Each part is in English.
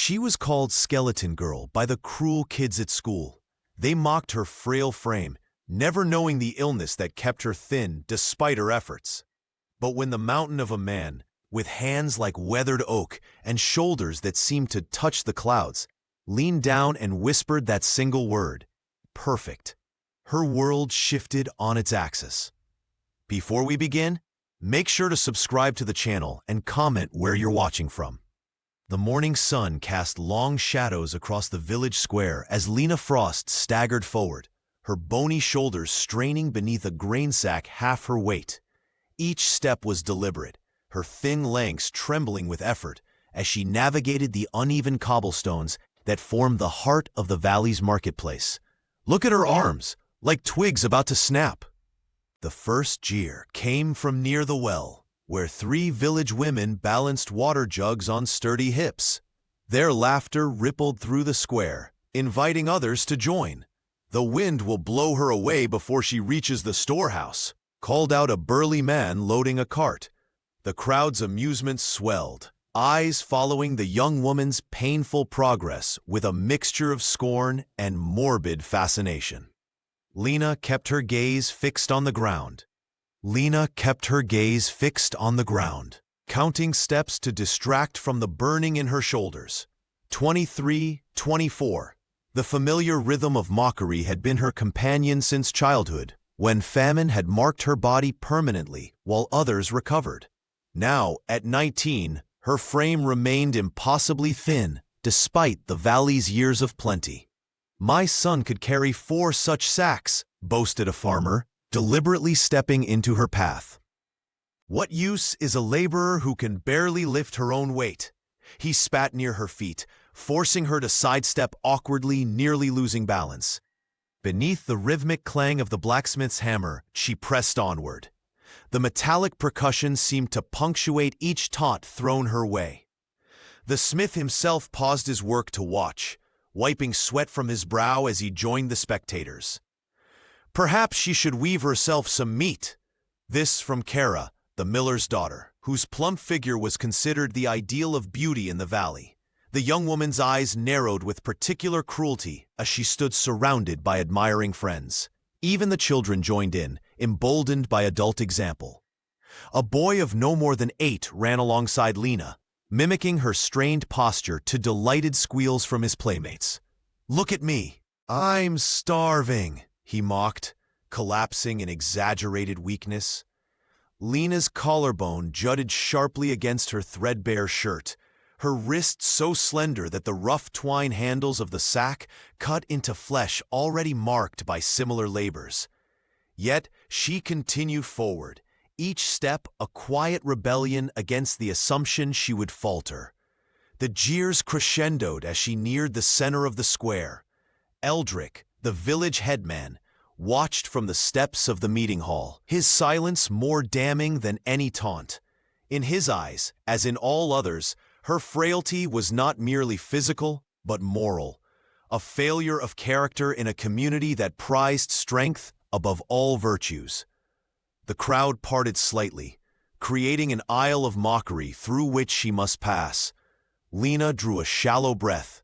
She was called Skeleton Girl by the cruel kids at school. They mocked her frail frame, never knowing the illness that kept her thin despite her efforts. But when the mountain of a man, with hands like weathered oak and shoulders that seemed to touch the clouds, leaned down and whispered that single word, perfect, her world shifted on its axis. Before we begin, make sure to subscribe to the channel and comment where you're watching from. The morning sun cast long shadows across the village square as Lena Frost staggered forward, her bony shoulders straining beneath a grain sack half her weight. Each step was deliberate, her thin legs trembling with effort as she navigated the uneven cobblestones that formed the heart of the valley's marketplace. Look at her arms, like twigs about to snap. The first jeer came from near the well, where 3 village women balanced water jugs on sturdy hips. Their laughter rippled through the square, inviting others to join. "The wind will blow her away before she reaches the storehouse," called out a burly man loading a cart. The crowd's amusement swelled, eyes following the young woman's painful progress with a mixture of scorn and morbid fascination. Lena kept her gaze fixed on the ground. Counting steps to distract from the burning in her shoulders. 23, 24. The familiar rhythm of mockery had been her companion since childhood, when famine had marked her body permanently while others recovered. Now, at 19, her frame remained impossibly thin, despite the valley's years of plenty. "My son could carry 4 such sacks," boasted a farmer, deliberately stepping into her path. "What use is a laborer who can barely lift her own weight?" He spat near her feet, forcing her to sidestep awkwardly, nearly losing balance. Beneath the rhythmic clang of the blacksmith's hammer, she pressed onward. The metallic percussion seemed to punctuate each taunt thrown her way. The smith himself paused his work to watch, wiping sweat from his brow as he joined the spectators. "Perhaps she should weave herself some meat." This from Kara, the miller's daughter, whose plump figure was considered the ideal of beauty in the valley. The young woman's eyes narrowed with particular cruelty as she stood surrounded by admiring friends. Even the children joined in, emboldened by adult example. A boy of no more than 8 ran alongside Lena, mimicking her strained posture to delighted squeals from his playmates. "Look at me. I'm starving," he mocked, collapsing in exaggerated weakness. Lena's collarbone jutted sharply against her threadbare shirt, her wrist so slender that the rough twine handles of the sack cut into flesh already marked by similar labors. Yet she continued forward, each step a quiet rebellion against the assumption she would falter. The jeers crescendoed as she neared the center of the square. Eldrick, the village headman, watched from the steps of the meeting hall, his silence more damning than any taunt. In his eyes, as in all others, her frailty was not merely physical, but moral, a failure of character in a community that prized strength above all virtues. The crowd parted slightly, creating an aisle of mockery through which she must pass. Lena drew a shallow breath,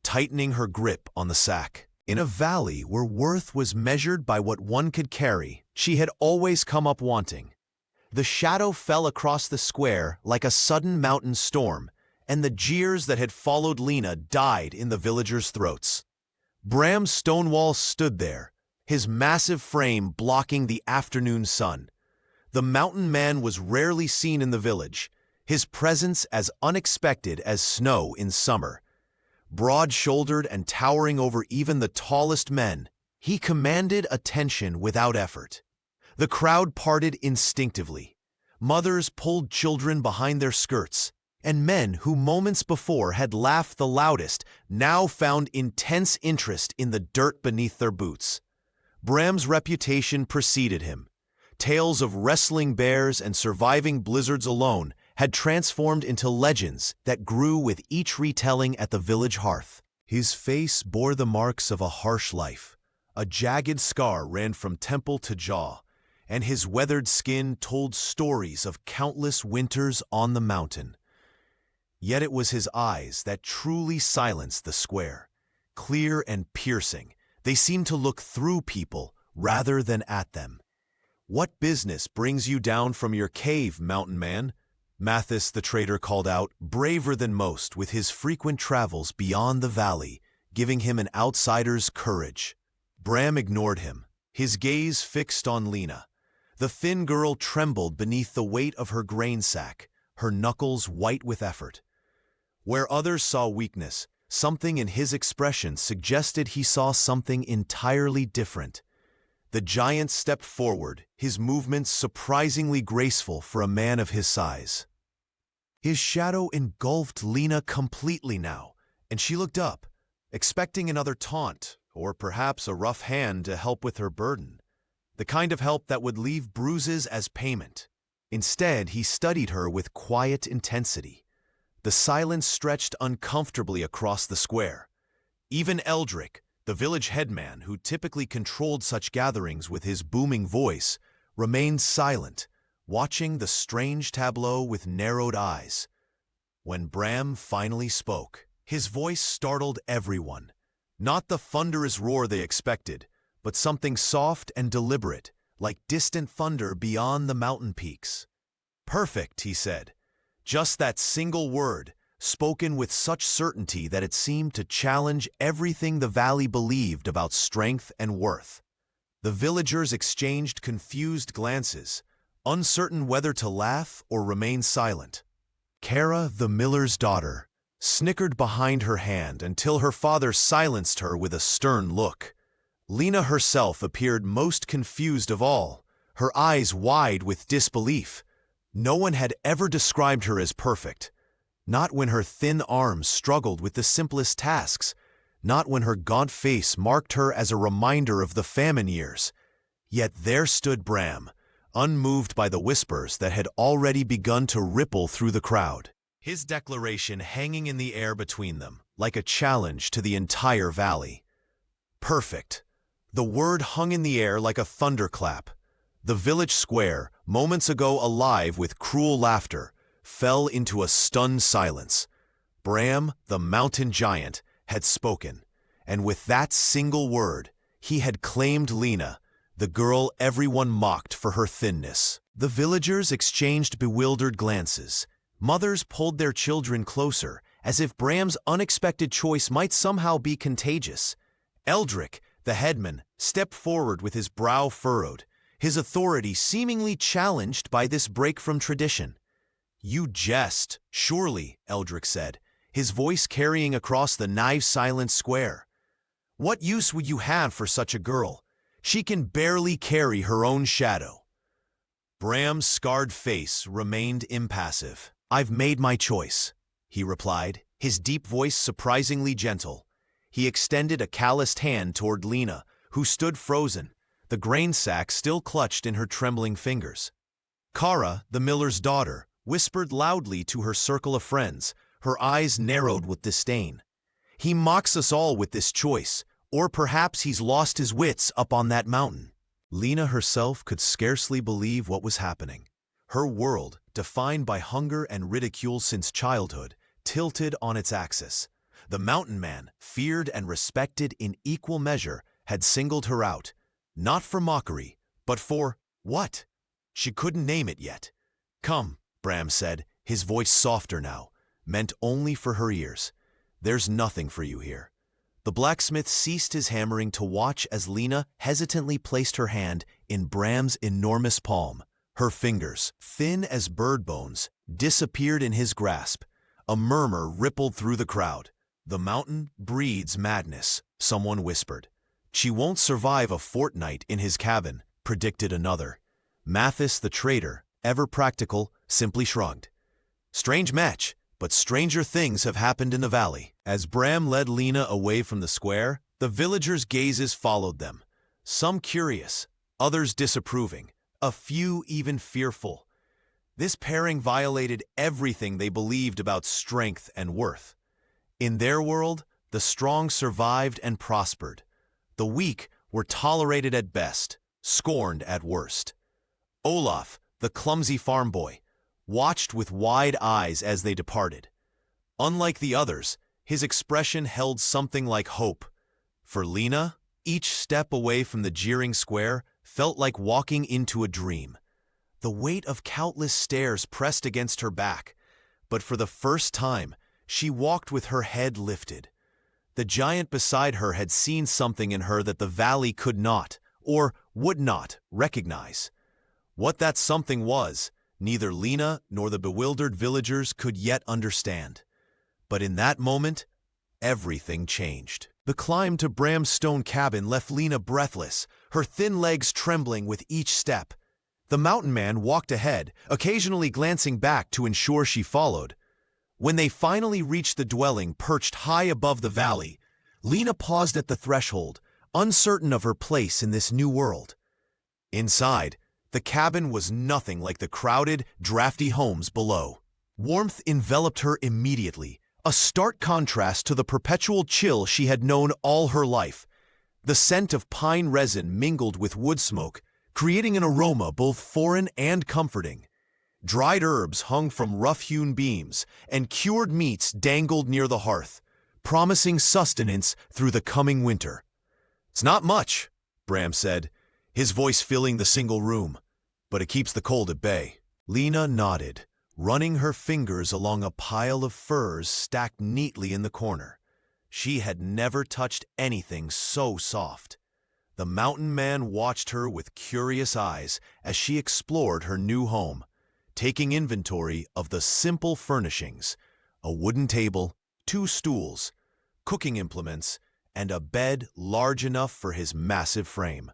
tightening her grip on the sack. In a valley where worth was measured by what one could carry, she had always come up wanting. The shadow fell across the square like a sudden mountain storm, and the jeers that had followed Lena died in the villagers' throats. Bram Stonewall stood there, his massive frame blocking the afternoon sun. The mountain man was rarely seen in the village, his presence as unexpected as snow in summer. Broad-shouldered and towering over even the tallest men, he commanded attention without effort. The crowd parted instinctively. Mothers pulled children behind their skirts, and men who moments before had laughed the loudest now found intense interest in the dirt beneath their boots. Bram's reputation preceded him. Tales of wrestling bears and surviving blizzards alone had transformed into legends that grew with each retelling at the village hearth. His face bore the marks of a harsh life. A jagged scar ran from temple to jaw, and his weathered skin told stories of countless winters on the mountain. Yet it was his eyes that truly silenced the square. Clear and piercing, they seemed to look through people rather than at them. "What business brings you down from your cave, mountain man?" Mathis the trader called out, braver than most with his frequent travels beyond the valley, giving him an outsider's courage. Bram ignored him, his gaze fixed on Lena. The thin girl trembled beneath the weight of her grain sack, her knuckles white with effort. Where others saw weakness, something in his expression suggested he saw something entirely different. The giant stepped forward, his movements surprisingly graceful for a man of his size. His shadow engulfed Lena completely now, and she looked up, expecting another taunt, or perhaps a rough hand to help with her burden. The kind of help that would leave bruises as payment. Instead, he studied her with quiet intensity. The silence stretched uncomfortably across the square. Even Eldrick, the village headman who typically controlled such gatherings with his booming voice, remained silent, watching the strange tableau with narrowed eyes. When Bram finally spoke, his voice startled everyone. Not the thunderous roar they expected, but something soft and deliberate, like distant thunder beyond the mountain peaks. "Perfect," he said. Just that single word, spoken with such certainty that it seemed to challenge everything the valley believed about strength and worth. The villagers exchanged confused glances, uncertain whether to laugh or remain silent. Kara, the miller's daughter, snickered behind her hand until her father silenced her with a stern look. Lena herself appeared most confused of all, her eyes wide with disbelief. No one had ever described her as perfect. Not when her thin arms struggled with the simplest tasks, not when her gaunt face marked her as a reminder of the famine years. Yet there stood Bram, unmoved by the whispers that had already begun to ripple through the crowd. His declaration hanging in the air between them, like a challenge to the entire valley. Perfect. The word hung in the air like a thunderclap. The village square, moments ago alive with cruel laughter, fell into a stunned silence. Bram, the mountain giant, had spoken, and with that single word, he had claimed Lena, the girl everyone mocked for her thinness. The villagers exchanged bewildered glances. Mothers pulled their children closer, as if Bram's unexpected choice might somehow be contagious. Eldrick, the headman, stepped forward with his brow furrowed, his authority seemingly challenged by this break from tradition. "You jest, surely," Eldrick said, his voice carrying across the knife-silent square. "What use would you have for such a girl? She can barely carry her own shadow." Bram's scarred face remained impassive. "I've made my choice," he replied, his deep voice surprisingly gentle. He extended a calloused hand toward Lena, who stood frozen, the grain sack still clutched in her trembling fingers. Kara, the miller's daughter, whispered loudly to her circle of friends, her eyes narrowed with disdain. "He mocks us all with this choice, or perhaps he's lost his wits up on that mountain." Lena herself could scarcely believe what was happening. Her world, defined by hunger and ridicule since childhood, tilted on its axis. The mountain man, feared and respected in equal measure, had singled her out, not for mockery, but for what? She couldn't name it yet. "Come," Bram said, his voice softer now, meant only for her ears. "There's nothing for you here." The blacksmith ceased his hammering to watch as Lena hesitantly placed her hand in Bram's enormous palm. Her fingers, thin as bird bones, disappeared in his grasp. A murmur rippled through the crowd. "The mountain breeds madness," someone whispered. "She won't survive a fortnight in his cabin," predicted another. Mathis the trader, ever practical, simply shrugged. "Strange match, but stranger things have happened in the valley." As Bram led Lena away from the square, the villagers' gazes followed them, some curious, others disapproving, a few even fearful. This pairing violated everything they believed about strength and worth. In their world, the strong survived and prospered. The weak were tolerated at best, scorned at worst. Olaf, the clumsy farm boy, watched with wide eyes as they departed. Unlike the others, his expression held something like hope. For Lena, each step away from the jeering square felt like walking into a dream. The weight of countless stares pressed against her back, but for the first time, she walked with her head lifted. The giant beside her had seen something in her that the valley could not, or would not, recognize. What that something was, neither Lena nor the bewildered villagers could yet understand. But in that moment, everything changed. The climb to Bram's stone cabin left Lena breathless, her thin legs trembling with each step. The mountain man walked ahead, occasionally glancing back to ensure she followed. When they finally reached the dwelling perched high above the valley, Lena paused at the threshold, uncertain of her place in this new world. Inside, the cabin was nothing like the crowded, drafty homes below. Warmth enveloped her immediately, a stark contrast to the perpetual chill she had known all her life. The scent of pine resin mingled with wood smoke, creating an aroma both foreign and comforting. Dried herbs hung from rough-hewn beams, and cured meats dangled near the hearth, promising sustenance through the coming winter. "It's not much," Bram said, his voice filling the single room, "but it keeps the cold at bay." Lena nodded, running her fingers along a pile of furs stacked neatly in the corner. She had never touched anything so soft. The mountain man watched her with curious eyes as she explored her new home, taking inventory of the simple furnishings: a wooden table, 2 stools, cooking implements, and a bed large enough for his massive frame.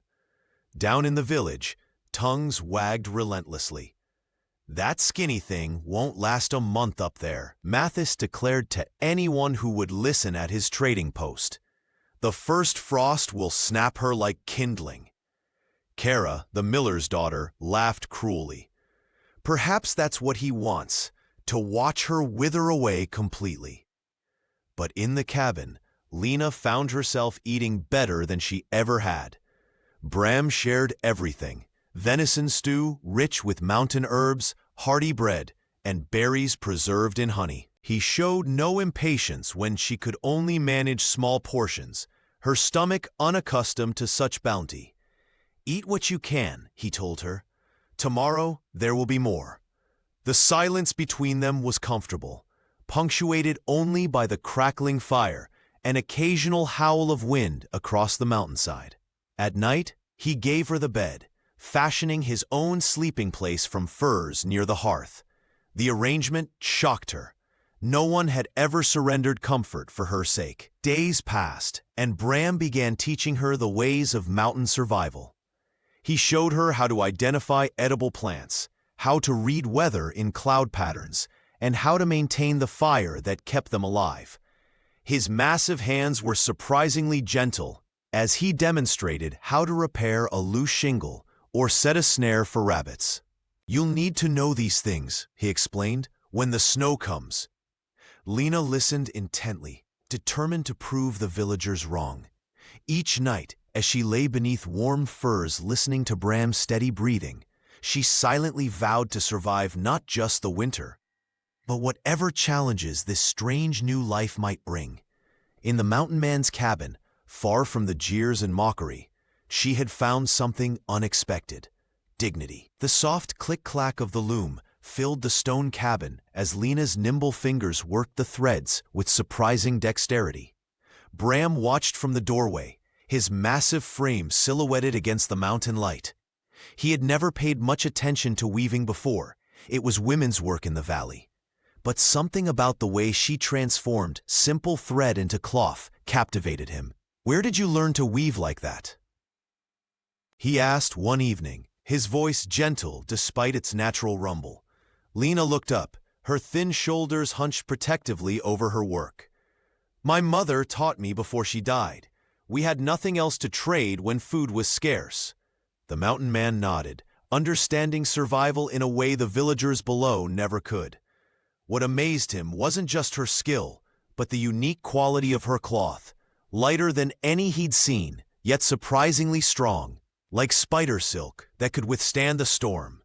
Down in the village, tongues wagged relentlessly. "That skinny thing won't last a month up there," Mathis declared to anyone who would listen at his trading post. "The first frost will snap her like kindling." Kara, the miller's daughter, laughed cruelly. "Perhaps that's what he wants, to watch her wither away completely." But in the cabin, Lena found herself eating better than she ever had. Bram shared everything: venison stew rich with mountain herbs, hearty bread, and berries preserved in honey. He showed no impatience when she could only manage small portions, her stomach unaccustomed to such bounty. "Eat what you can," he told her. "Tomorrow there will be more." The silence between them was comfortable, punctuated only by the crackling fire, an occasional howl of wind across the mountainside. At night, he gave her the bed, fashioning his own sleeping place from furs near the hearth. The arrangement shocked her. No one had ever surrendered comfort for her sake. Days passed, and Bram began teaching her the ways of mountain survival. He showed her how to identify edible plants, how to read weather in cloud patterns, and how to maintain the fire that kept them alive. His massive hands were surprisingly gentle as he demonstrated how to repair a loose shingle or set a snare for rabbits. "You'll need to know these things," he explained, "when the snow comes." Lena listened intently, determined to prove the villagers wrong. Each night, as she lay beneath warm furs listening to Bram's steady breathing, she silently vowed to survive not just the winter, but whatever challenges this strange new life might bring. In the mountain man's cabin, far from the jeers and mockery, she had found something unexpected: dignity. The soft click-clack of the loom filled the stone cabin as Lena's nimble fingers worked the threads with surprising dexterity. Bram watched from the doorway, his massive frame silhouetted against the mountain light. He had never paid much attention to weaving before. It was women's work in the valley. But something about the way she transformed simple thread into cloth captivated him. "Where did you learn to weave like that?" he asked one evening, his voice gentle despite its natural rumble. Lena looked up, her thin shoulders hunched protectively over her work. "My mother taught me before she died. We had nothing else to trade when food was scarce." The mountain man nodded, understanding survival in a way the villagers below never could. What amazed him wasn't just her skill, but the unique quality of her cloth, lighter than any he'd seen, yet surprisingly strong, like spider silk that could withstand the storm.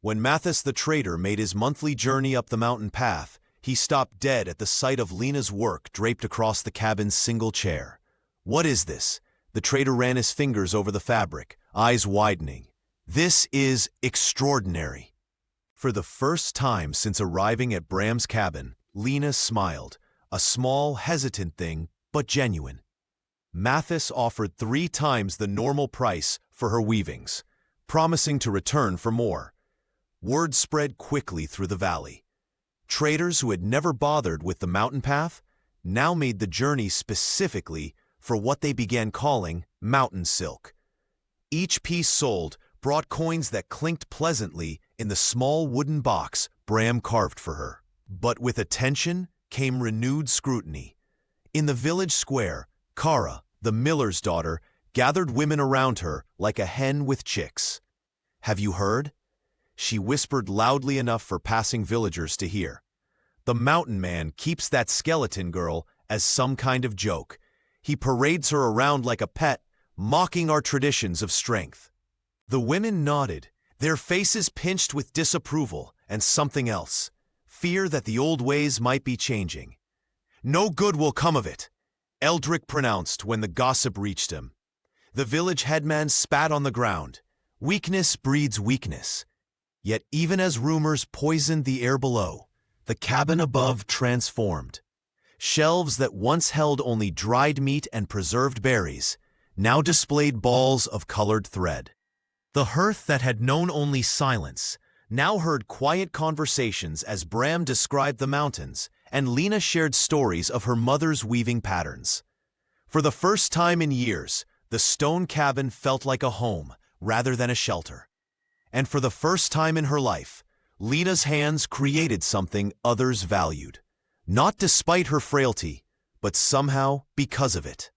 When Mathis the trader made his monthly journey up the mountain path, He stopped dead at the sight of Lena's work draped across the cabin's single chair. "What is this?" The trader ran his fingers over the fabric, eyes widening. "This is extraordinary." For the first time since arriving at Bram's cabin, Lena smiled, a small, hesitant thing, but genuine. Mathis offered 3 times the normal price for her weavings, promising to return for more. Word spread quickly through the valley. Traders who had never bothered with the mountain path now made the journey specifically for what they began calling mountain silk. Each piece sold brought coins that clinked pleasantly in the small wooden box Bram carved for her. But with attention came renewed scrutiny. In the village square, Kara, the miller's daughter, gathered women around her like a hen with chicks. "Have you heard?" She whispered loudly enough for passing villagers to hear. "The mountain man keeps that skeleton girl as some kind of joke. He parades her around like a pet, mocking our traditions of strength." The women nodded, their faces pinched with disapproval and something else, fear that the old ways might be changing. "No good will come of it," Eldrick pronounced when the gossip reached him. The village headman spat on the ground. Weakness breeds weakness. Yet even as rumors poisoned the air below, the cabin above transformed. Shelves that once held only dried meat and preserved berries now displayed balls of colored thread. The hearth that had known only silence now heard quiet conversations as Bram described the mountains, and Lena shared stories of her mother's weaving patterns. For the first time in years, the stone cabin felt like a home rather than a shelter. And for the first time in her life, Lena's hands created something others valued, not despite her frailty, but somehow because of it.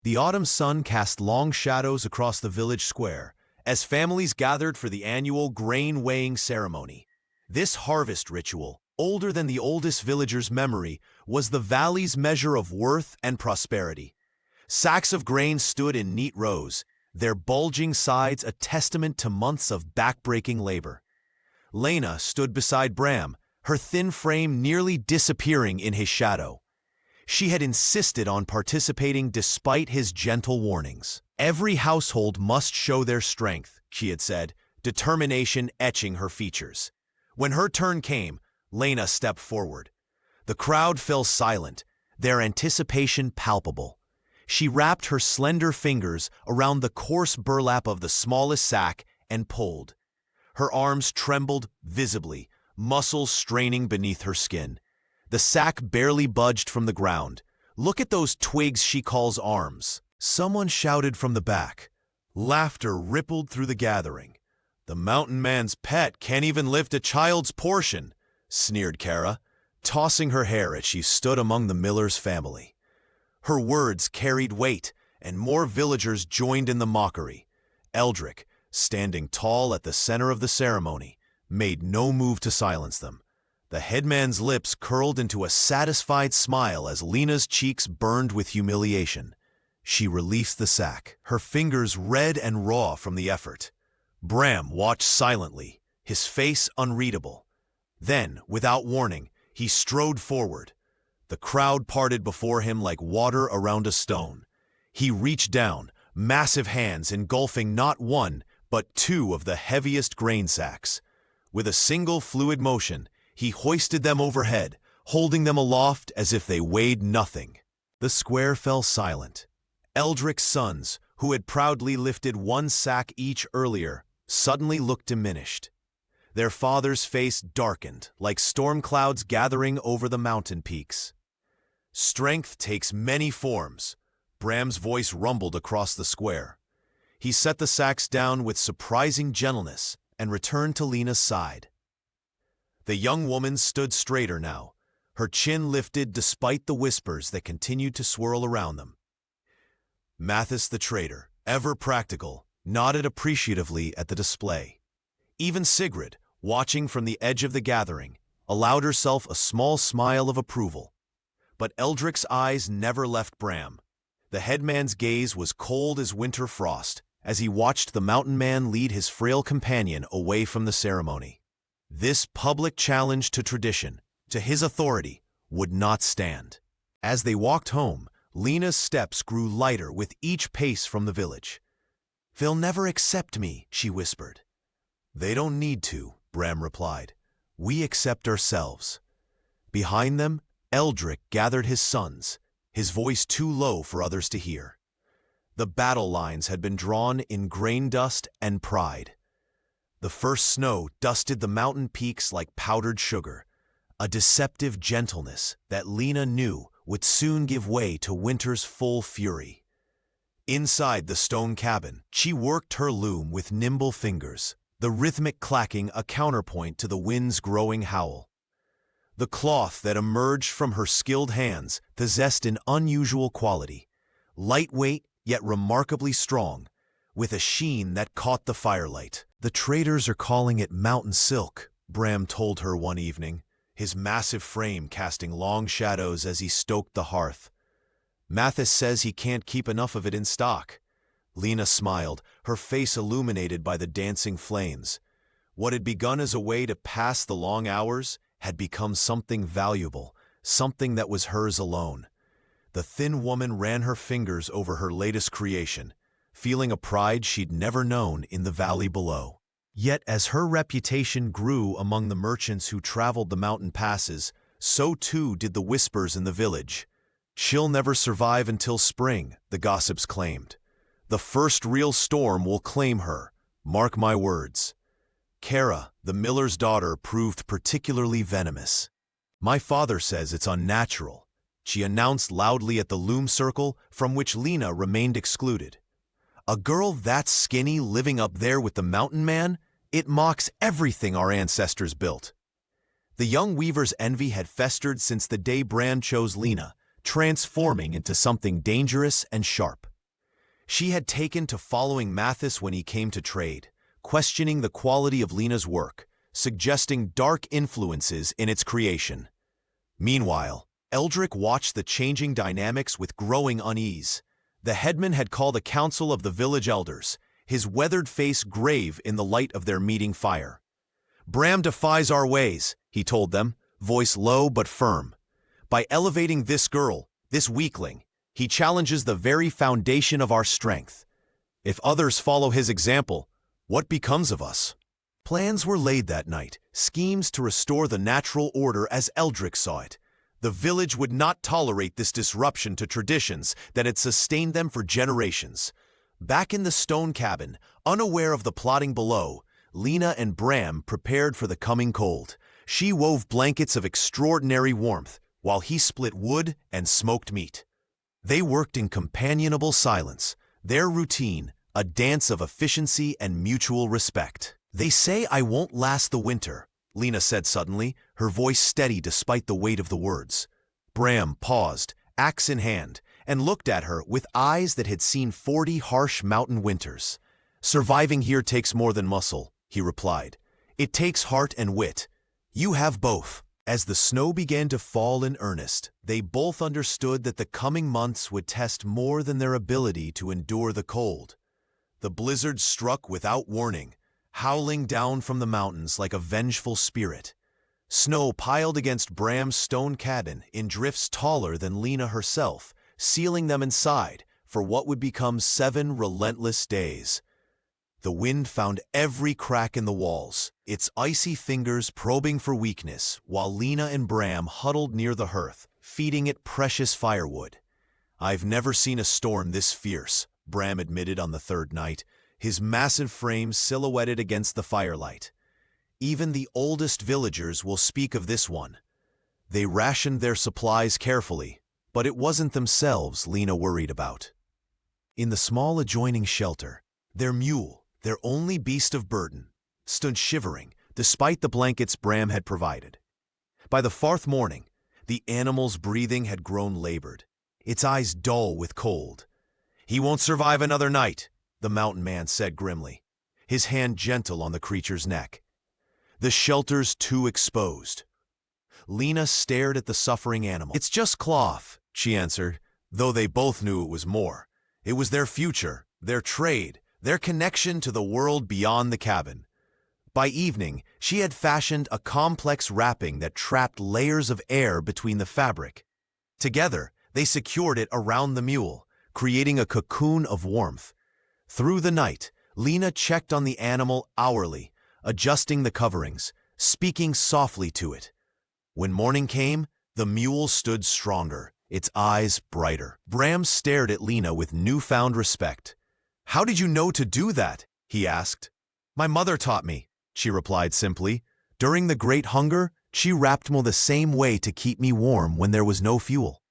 The autumn sun cast long shadows across the village square as families gathered for the annual grain weighing ceremony. This harvest ritual, older than the oldest villager's memory, was the valley's measure of worth and prosperity. Sacks of grain stood in neat rows, their bulging sides a testament to months of back-breaking labor. Lena stood beside Bram, her thin frame nearly disappearing in his shadow. She had insisted on participating despite his gentle warnings. "Every household must show their strength," she had said, determination etching her features. When her turn came, Lena stepped forward. The crowd fell silent, their anticipation palpable. She wrapped her slender fingers around the coarse burlap of the smallest sack and pulled. Her arms trembled visibly, muscles straining beneath her skin. The sack barely budged from the ground. "Look at those twigs she calls arms." Someone shouted from the back. Laughter rippled through the gathering. "The mountain man's pet can't even lift a child's portion," sneered Kara, tossing her hair as she stood among the miller's family. Her words carried weight, and more villagers joined in the mockery. Eldrick, standing tall at the center of the ceremony, made no move to silence them. The headman's lips curled into a satisfied smile as Lena's cheeks burned with humiliation. She released the sack, her fingers red and raw from the effort. Bram watched silently, his face unreadable. Then, without warning, he strode forward. The crowd parted before him like water around a stone. He reached down, massive hands engulfing not one, but 2 of the heaviest grain sacks. With a single fluid motion, he hoisted them overhead, holding them aloft as if they weighed nothing. The square fell silent. Eldrick's sons, who had proudly lifted 1 sack each earlier, suddenly looked diminished. Their father's face darkened like storm clouds gathering over the mountain peaks. "Strength takes many forms," Bram's voice rumbled across the square. He set the sacks down with surprising gentleness and returned to Lena's side. The young woman stood straighter now, her chin lifted despite the whispers that continued to swirl around them. Mathis the trader, ever practical, nodded appreciatively at the display. Even Sigrid, watching from the edge of the gathering, allowed herself a small smile of approval. But Eldrick's eyes never left Bram. The headman's gaze was cold as winter frost as he watched the mountain man lead his frail companion away from the ceremony. This public challenge to tradition, to his authority, would not stand. As they walked home, Lena's steps grew lighter with each pace from the village. "They'll never accept me," she whispered. "They don't need to," Bram replied. "We accept ourselves." Behind them, Eldrick gathered his sons, his voice too low for others to hear. The battle lines had been drawn in grain dust and pride. The first snow dusted the mountain peaks like powdered sugar, a deceptive gentleness that Lena knew would soon give way to winter's full fury. Inside the stone cabin, she worked her loom with nimble fingers, the rhythmic clacking a counterpoint to the wind's growing howl. The cloth that emerged from her skilled hands possessed an unusual quality, lightweight yet remarkably strong, with a sheen that caught the firelight. "The traders are calling it mountain silk," Bram told her one evening, his massive frame casting long shadows as he stoked the hearth. "Mathis says he can't keep enough of it in stock." Lena smiled, her face illuminated by the dancing flames. What had begun as a way to pass the long hours had become something valuable, something that was hers alone. The thin woman ran her fingers over her latest creation, feeling a pride she'd never known in the valley below. Yet as her reputation grew among the merchants who traveled the mountain passes, so too did the whispers in the village. "She'll never survive until spring," the gossips claimed. "The first real storm will claim her, mark my words." Kara, the miller's daughter, proved particularly venomous. "My father says it's unnatural," she announced loudly at the loom circle from which Lena remained excluded. "A girl that skinny living up there with the mountain man? It mocks everything our ancestors built." The young weaver's envy had festered since the day Bran chose Lena, transforming into something dangerous and sharp. She had taken to following Mathis when he came to trade, questioning the quality of Lena's work, suggesting dark influences in its creation. Meanwhile, Eldrick watched the changing dynamics with growing unease. The headman had called a council of the village elders, his weathered face grave in the light of their meeting fire. "Bram defies our ways," he told them, voice low but firm. "By elevating this girl, this weakling, he challenges the very foundation of our strength. If others follow his example, what becomes of us?" Plans were laid that night, schemes to restore the natural order as Eldrick saw it. The village would not tolerate this disruption to traditions that had sustained them for generations. Back in the stone cabin, unaware of the plotting below, Lena and Bram prepared for the coming cold. She wove blankets of extraordinary warmth, while he split wood and smoked meat. They worked in companionable silence, their routine a dance of efficiency and mutual respect. "They say I won't last the winter," Lena said suddenly, her voice steady despite the weight of the words. Bram paused, axe in hand, and looked at her with eyes that had seen 40 harsh mountain winters. "Surviving here takes more than muscle," he replied. "It takes heart and wit. You have both." As the snow began to fall in earnest, they both understood that the coming months would test more than their ability to endure the cold. The blizzard struck without warning, howling down from the mountains like a vengeful spirit. Snow piled against Bram's stone cabin in drifts taller than Lena herself, sealing them inside for what would become 7 relentless days. The wind found every crack in the walls, its icy fingers probing for weakness, while Lena and Bram huddled near the hearth, feeding it precious firewood. "I've never seen a storm this fierce," Bram admitted on the third night, his massive frame silhouetted against the firelight. "Even the oldest villagers will speak of this one." They rationed their supplies carefully, but it wasn't themselves Lena worried about. In the small adjoining shelter, their mule, their only beast of burden, stood shivering despite the blankets Bram had provided. By the 4th morning, the animal's breathing had grown labored, its eyes dull with cold. "He won't survive another night," the mountain man said grimly, his hand gentle on the creature's neck. "The shelter's too exposed." Lena stared at the suffering animal. "It's just cloth," she answered, though they both knew it was more. It was their future, their trade, their connection to the world beyond the cabin. By evening, she had fashioned a complex wrapping that trapped layers of air between the fabric. Together, they secured it around the mule, creating a cocoon of warmth. Through the night, Lena checked on the animal hourly, adjusting the coverings, speaking softly to it. When morning came, the mule stood stronger, its eyes brighter. Bram stared at Lena with newfound respect. "How did you know to do that?" he asked. "My mother taught me," she replied simply. "During the Great Hunger, she wrapped me the same way to keep me warm when there was no fuel."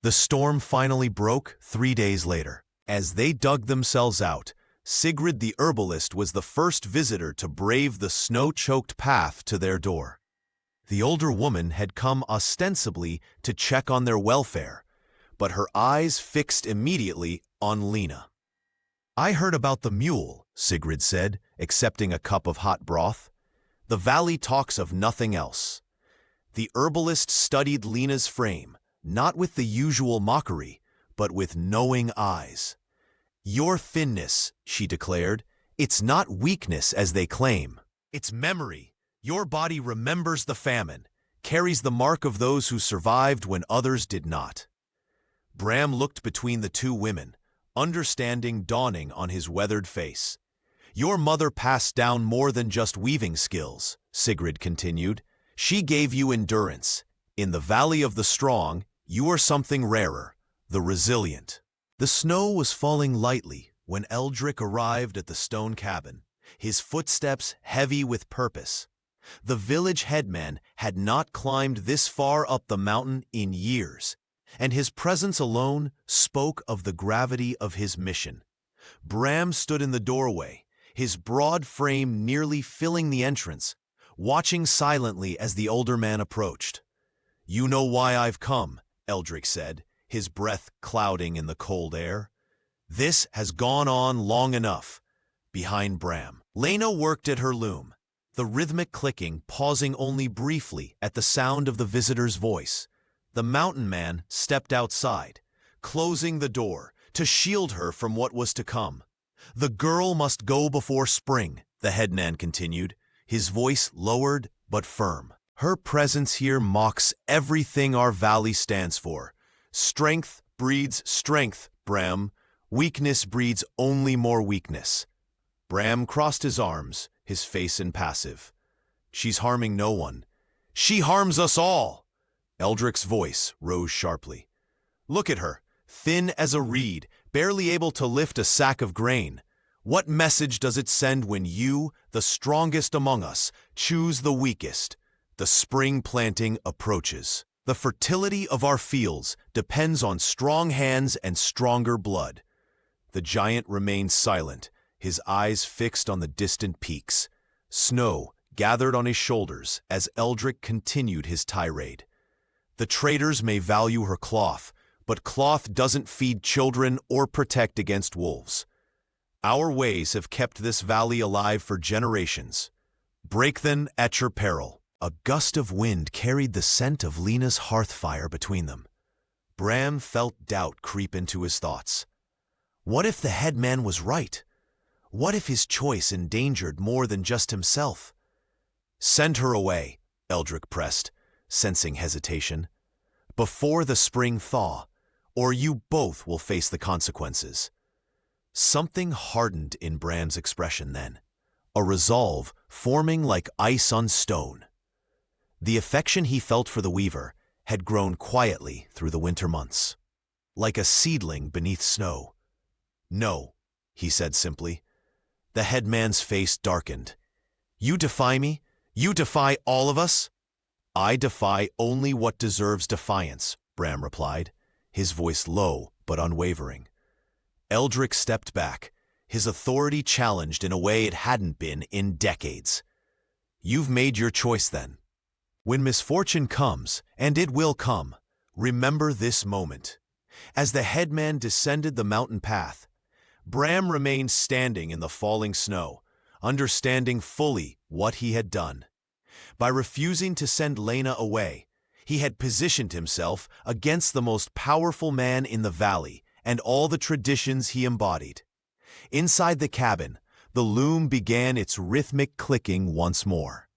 The storm finally broke 3 days later. As they dug themselves out, Sigrid the herbalist was the first visitor to brave the snow-choked path to their door. The older woman had come ostensibly to check on their welfare, but her eyes fixed immediately on Lena. "I heard about the mule," Sigrid said, accepting a cup of hot broth. "The valley talks of nothing else." The herbalist studied Lena's frame, not with the usual mockery, but with knowing eyes. "Your thinness," she declared, "it's not weakness as they claim. It's memory. Your body remembers the famine, carries the mark of those who survived when others did not." Bram looked between the two women, understanding dawning on his weathered face. "Your mother passed down more than just weaving skills," Sigrid continued. "She gave you endurance. In the Valley of the Strong, you are something rarer, the resilient." The snow was falling lightly when Eldrick arrived at the stone cabin, his footsteps heavy with purpose. The village headman had not climbed this far up the mountain in years, and his presence alone spoke of the gravity of his mission. Bram stood in the doorway, his broad frame nearly filling the entrance, watching silently as the older man approached. "You know why I've come," Eldrick said, his breath clouding in the cold air. "This has gone on long enough." Behind Bram, Lena worked at her loom, the rhythmic clicking pausing only briefly at the sound of the visitor's voice. The mountain man stepped outside, closing the door to shield her from what was to come. "The girl must go before spring," the headman continued, his voice lowered but firm. "Her presence here mocks everything our valley stands for. Strength breeds strength, Bram. Weakness breeds only more weakness." Bram crossed his arms, his face impassive. "She's harming no one. She harms us all!" Eldrick's voice rose sharply. "Look at her, thin as a reed, barely able to lift a sack of grain. What message does it send when you, the strongest among us, choose the weakest? The spring planting approaches. The fertility of our fields depends on strong hands and stronger blood." The giant remained silent, his eyes fixed on the distant peaks. Snow gathered on his shoulders as Eldrick continued his tirade. "The traders may value her cloth, but cloth doesn't feed children or protect against wolves. Our ways have kept this valley alive for generations. Break them at your peril." A gust of wind carried the scent of Lena's hearth fire between them. Bram felt doubt creep into his thoughts. What if the headman was right? What if his choice endangered more than just himself? "Send her away," Eldrick pressed, sensing hesitation. "Before the spring thaw, or you both will face the consequences." Something hardened in Bram's expression then, a resolve forming like ice on stone. The affection he felt for the weaver had grown quietly through the winter months, like a seedling beneath snow. "No," he said simply. The headman's face darkened. "You defy me? You defy all of us?" "I defy only what deserves defiance," Bram replied, his voice low but unwavering. Eldrick stepped back, his authority challenged in a way it hadn't been in decades. "You've made your choice then. When misfortune comes, and it will come, remember this moment." As the headman descended the mountain path, Bram remained standing in the falling snow, understanding fully what he had done. By refusing to send Lena away, he had positioned himself against the most powerful man in the valley and all the traditions he embodied. Inside the cabin, the loom began its rhythmic clicking once more.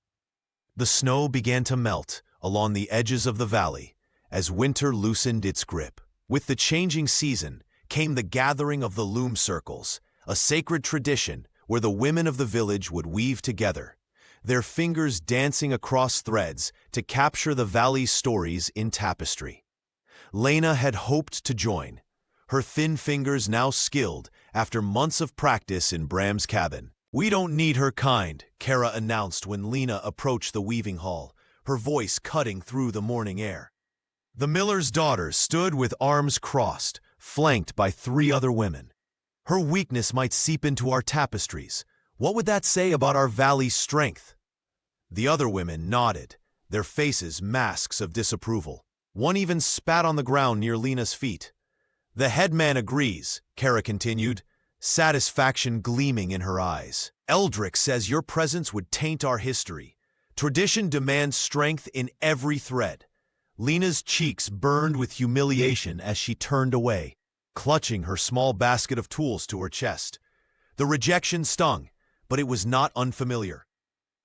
The snow began to melt along the edges of the valley as winter loosened its grip. With the changing season came the gathering of the loom circles, a sacred tradition where the women of the village would weave together, their fingers dancing across threads to capture the valley's stories in tapestry. Lena had hoped to join, her thin fingers now skilled after months of practice in Bram's cabin. "We don't need her kind," Kara announced when Lena approached the weaving hall, her voice cutting through the morning air. The miller's daughter stood with arms crossed, flanked by 3 other women. "Her weakness might seep into our tapestries. What would that say about our valley's strength?" The other women nodded, their faces masks of disapproval. One even spat on the ground near Lena's feet. "The headman agrees," Kara continued, satisfaction gleaming in her eyes. "Eldrick says your presence would taint our history. Tradition demands strength in every thread." Lena's cheeks burned with humiliation as she turned away, clutching her small basket of tools to her chest. The rejection stung, but it was not unfamiliar.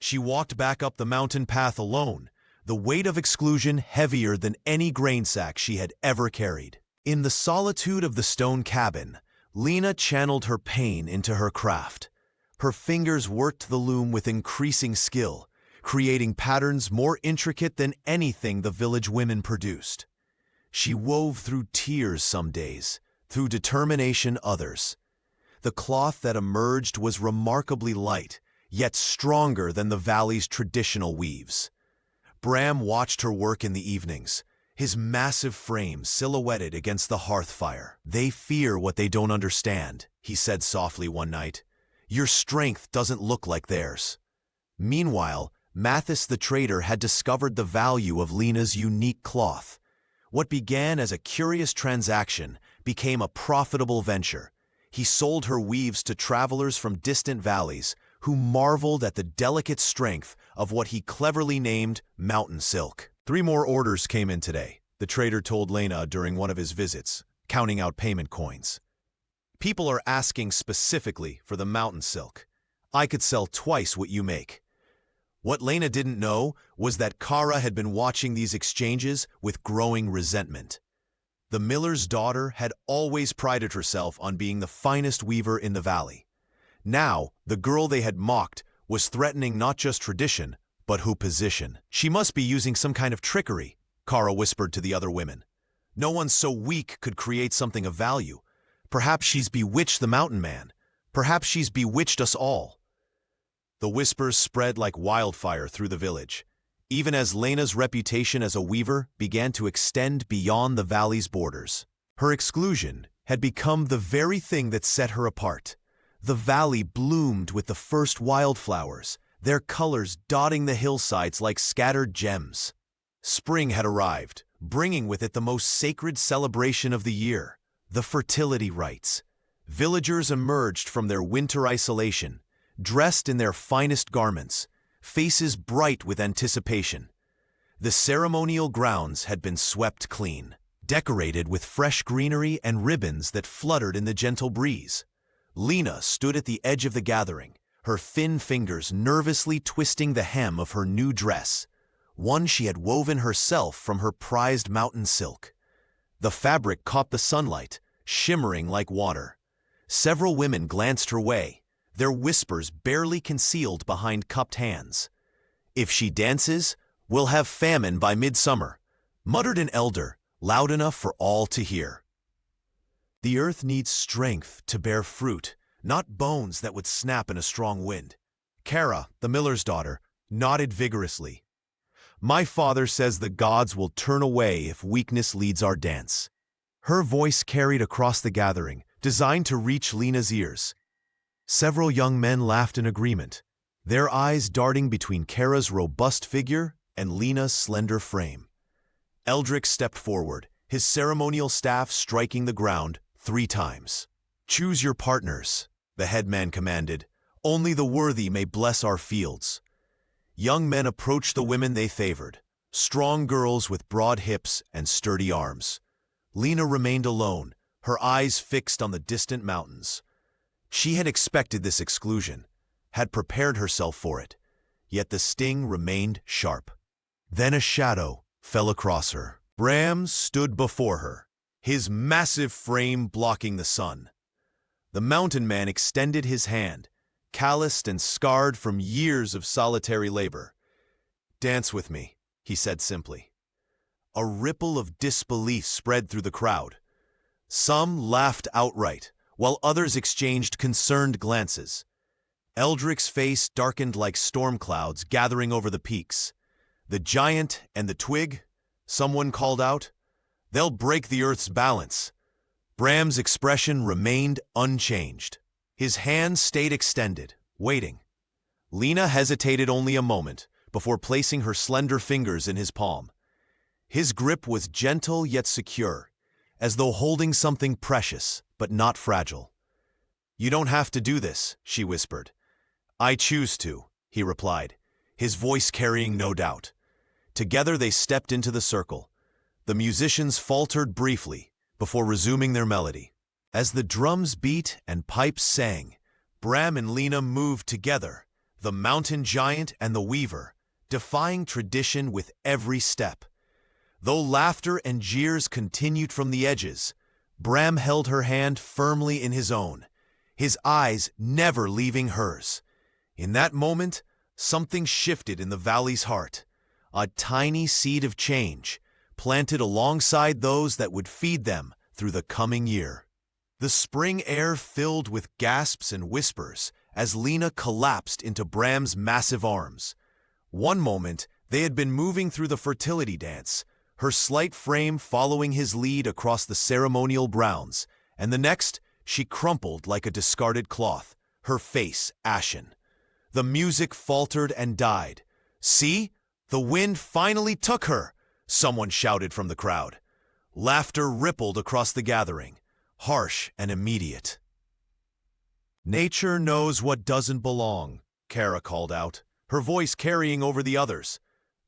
She walked back up the mountain path alone, the weight of exclusion heavier than any grain sack she had ever carried. In the solitude of the stone cabin, Lena channeled her pain into her craft. Her fingers worked the loom with increasing skill, creating patterns more intricate than anything the village women produced. She wove through tears some days, through determination others. The cloth that emerged was remarkably light, yet stronger than the valley's traditional weaves. Bram watched her work in the evenings, his massive frame silhouetted against the hearth fire. "They fear what they don't understand," he said softly one night. "Your strength doesn't look like theirs." Meanwhile, Mathis the trader had discovered the value of Lena's unique cloth. What began as a curious transaction became a profitable venture. He sold her weaves to travelers from distant valleys who marveled at the delicate strength of what he cleverly named mountain silk. 3 more orders came in today, the trader told Lena during one of his visits, counting out payment coins. "People are asking specifically for the mountain silk. I could sell twice what you make." What Lena didn't know was that Kara had been watching these exchanges with growing resentment. The miller's daughter had always prided herself on being the finest weaver in the valley. Now, the girl they had mocked was threatening not just tradition, but her position. "She must be using some kind of trickery," Kara whispered to the other women. "No one so weak could create something of value. Perhaps she's bewitched the mountain man. Perhaps she's bewitched us all." The whispers spread like wildfire through the village, even as Lena's reputation as a weaver began to extend beyond the valley's borders. Her exclusion had become the very thing that set her apart. The valley bloomed with the first wildflowers, their colors dotting the hillsides like scattered gems. Spring had arrived, bringing with it the most sacred celebration of the year, the fertility rites. Villagers emerged from their winter isolation, dressed in their finest garments, faces bright with anticipation. The ceremonial grounds had been swept clean, decorated with fresh greenery and ribbons that fluttered in the gentle breeze. Lena stood at the edge of the gathering, her thin fingers nervously twisting the hem of her new dress, one she had woven herself from her prized mountain silk. The fabric caught the sunlight, shimmering like water. Several women glanced her way, their whispers barely concealed behind cupped hands. "If she dances, we'll have famine by midsummer," muttered an elder, loud enough for all to hear. "The earth needs strength to bear fruit, not bones that would snap in a strong wind." Kara, the miller's daughter, nodded vigorously. "My father says the gods will turn away if weakness leads our dance." Her voice carried across the gathering, designed to reach Lena's ears. Several young men laughed in agreement, their eyes darting between Kara's robust figure and Lena's slender frame. Eldrick stepped forward, his ceremonial staff striking the ground 3 times. "Choose your partners," the headman commanded. "Only the worthy may bless our fields." Young men approached the women they favored, strong girls with broad hips and sturdy arms. Lena remained alone, her eyes fixed on the distant mountains. She had expected this exclusion, had prepared herself for it, yet the sting remained sharp. Then a shadow fell across her. Bram stood before her, his massive frame blocking the sun. The mountain man extended his hand, calloused and scarred from years of solitary labor. "Dance with me," he said simply. A ripple of disbelief spread through the crowd. Some laughed outright, while others exchanged concerned glances. Eldric's face darkened like storm clouds gathering over the peaks. "The giant and the twig," someone called out. "They'll break the earth's balance." Bram's expression remained unchanged. His hands stayed extended, waiting. Lena hesitated only a moment before placing her slender fingers in his palm. His grip was gentle yet secure, as though holding something precious but not fragile. "You don't have to do this," she whispered. "I choose to," he replied, his voice carrying no doubt. Together they stepped into the circle. The musicians faltered briefly before resuming their melody. As the drums beat and pipes sang, Bram and Lena moved together, the mountain giant and the weaver, defying tradition with every step. Though laughter and jeers continued from the edges, Bram held her hand firmly in his own, his eyes never leaving hers. In that moment, something shifted in the valley's heart, a tiny seed of change, planted alongside those that would feed them through the coming year. The spring air filled with gasps and whispers as Lena collapsed into Bram's massive arms. One moment, they had been moving through the fertility dance, her slight frame following his lead across the ceremonial grounds, and the next, she crumpled like a discarded cloth, her face ashen. The music faltered and died. "See? The wind finally took her!" someone shouted from the crowd. Laughter rippled across the gathering, harsh and immediate. "Nature knows what doesn't belong," Kara called out, her voice carrying over the others.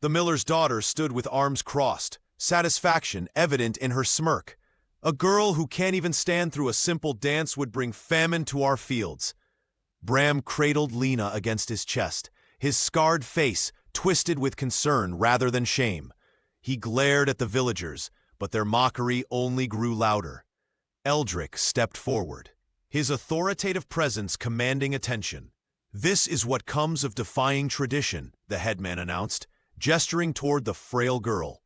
The miller's daughter stood with arms crossed, satisfaction evident in her smirk. "A girl who can't even stand through a simple dance would bring famine to our fields." Bram cradled Lena against his chest, his scarred face twisted with concern rather than shame. He glared at the villagers, but their mockery only grew louder. Eldric stepped forward, his authoritative presence commanding attention. "This is what comes of defying tradition," the headman announced, gesturing toward the frail girl.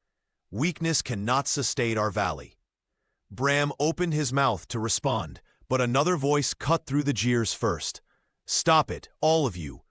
"Weakness cannot sustain our valley." Bram opened his mouth to respond, but another voice cut through the jeers first. "Stop it, all of you."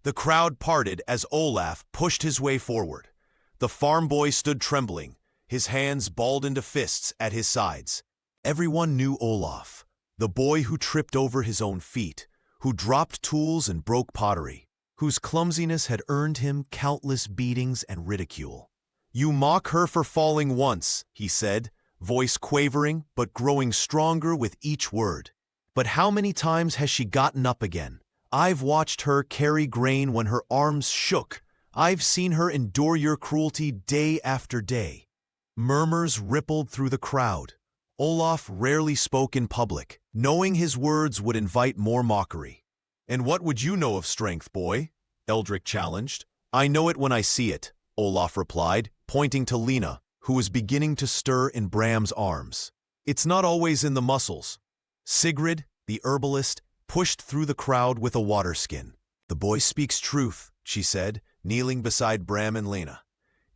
The crowd parted as Olaf pushed his way forward. The farm boy stood trembling, his hands balled into fists at his sides. Everyone knew Olaf, the boy who tripped over his own feet, who dropped tools and broke pottery, whose clumsiness had earned him countless beatings and ridicule. "You mock her for falling once," he said, voice quavering but growing stronger with each word. "But how many times has she gotten up again? I've watched her carry grain when her arms shook. I've seen her endure your cruelty day after day." Murmurs rippled through the crowd. Olaf rarely spoke in public, knowing his words would invite more mockery. "And what would you know of strength, boy?" Eldric challenged. "I know it when I see it," Olaf replied, pointing to Lena, who was beginning to stir in Bram's arms. "It's not always in the muscles." Sigrid, the herbalist, pushed through the crowd with a water skin. "The boy speaks truth," she said, kneeling beside Bram and Lena.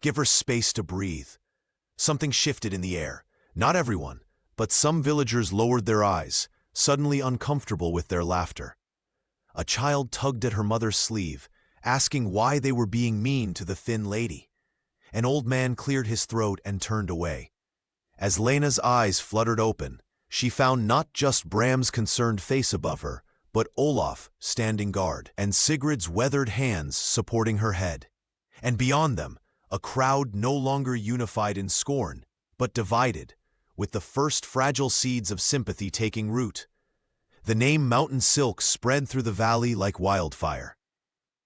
"Give her space to breathe." Something shifted in the air. Not everyone, but some villagers lowered their eyes, suddenly uncomfortable with their laughter. A child tugged at her mother's sleeve, asking why they were being mean to the thin lady. An old man cleared his throat and turned away. As Lena's eyes fluttered open, she found not just Bram's concerned face above her, but Olaf standing guard, and Sigrid's weathered hands supporting her head. And beyond them, a crowd no longer unified in scorn, but divided, with the first fragile seeds of sympathy taking root. The name Mountain Silk spread through the valley like wildfire.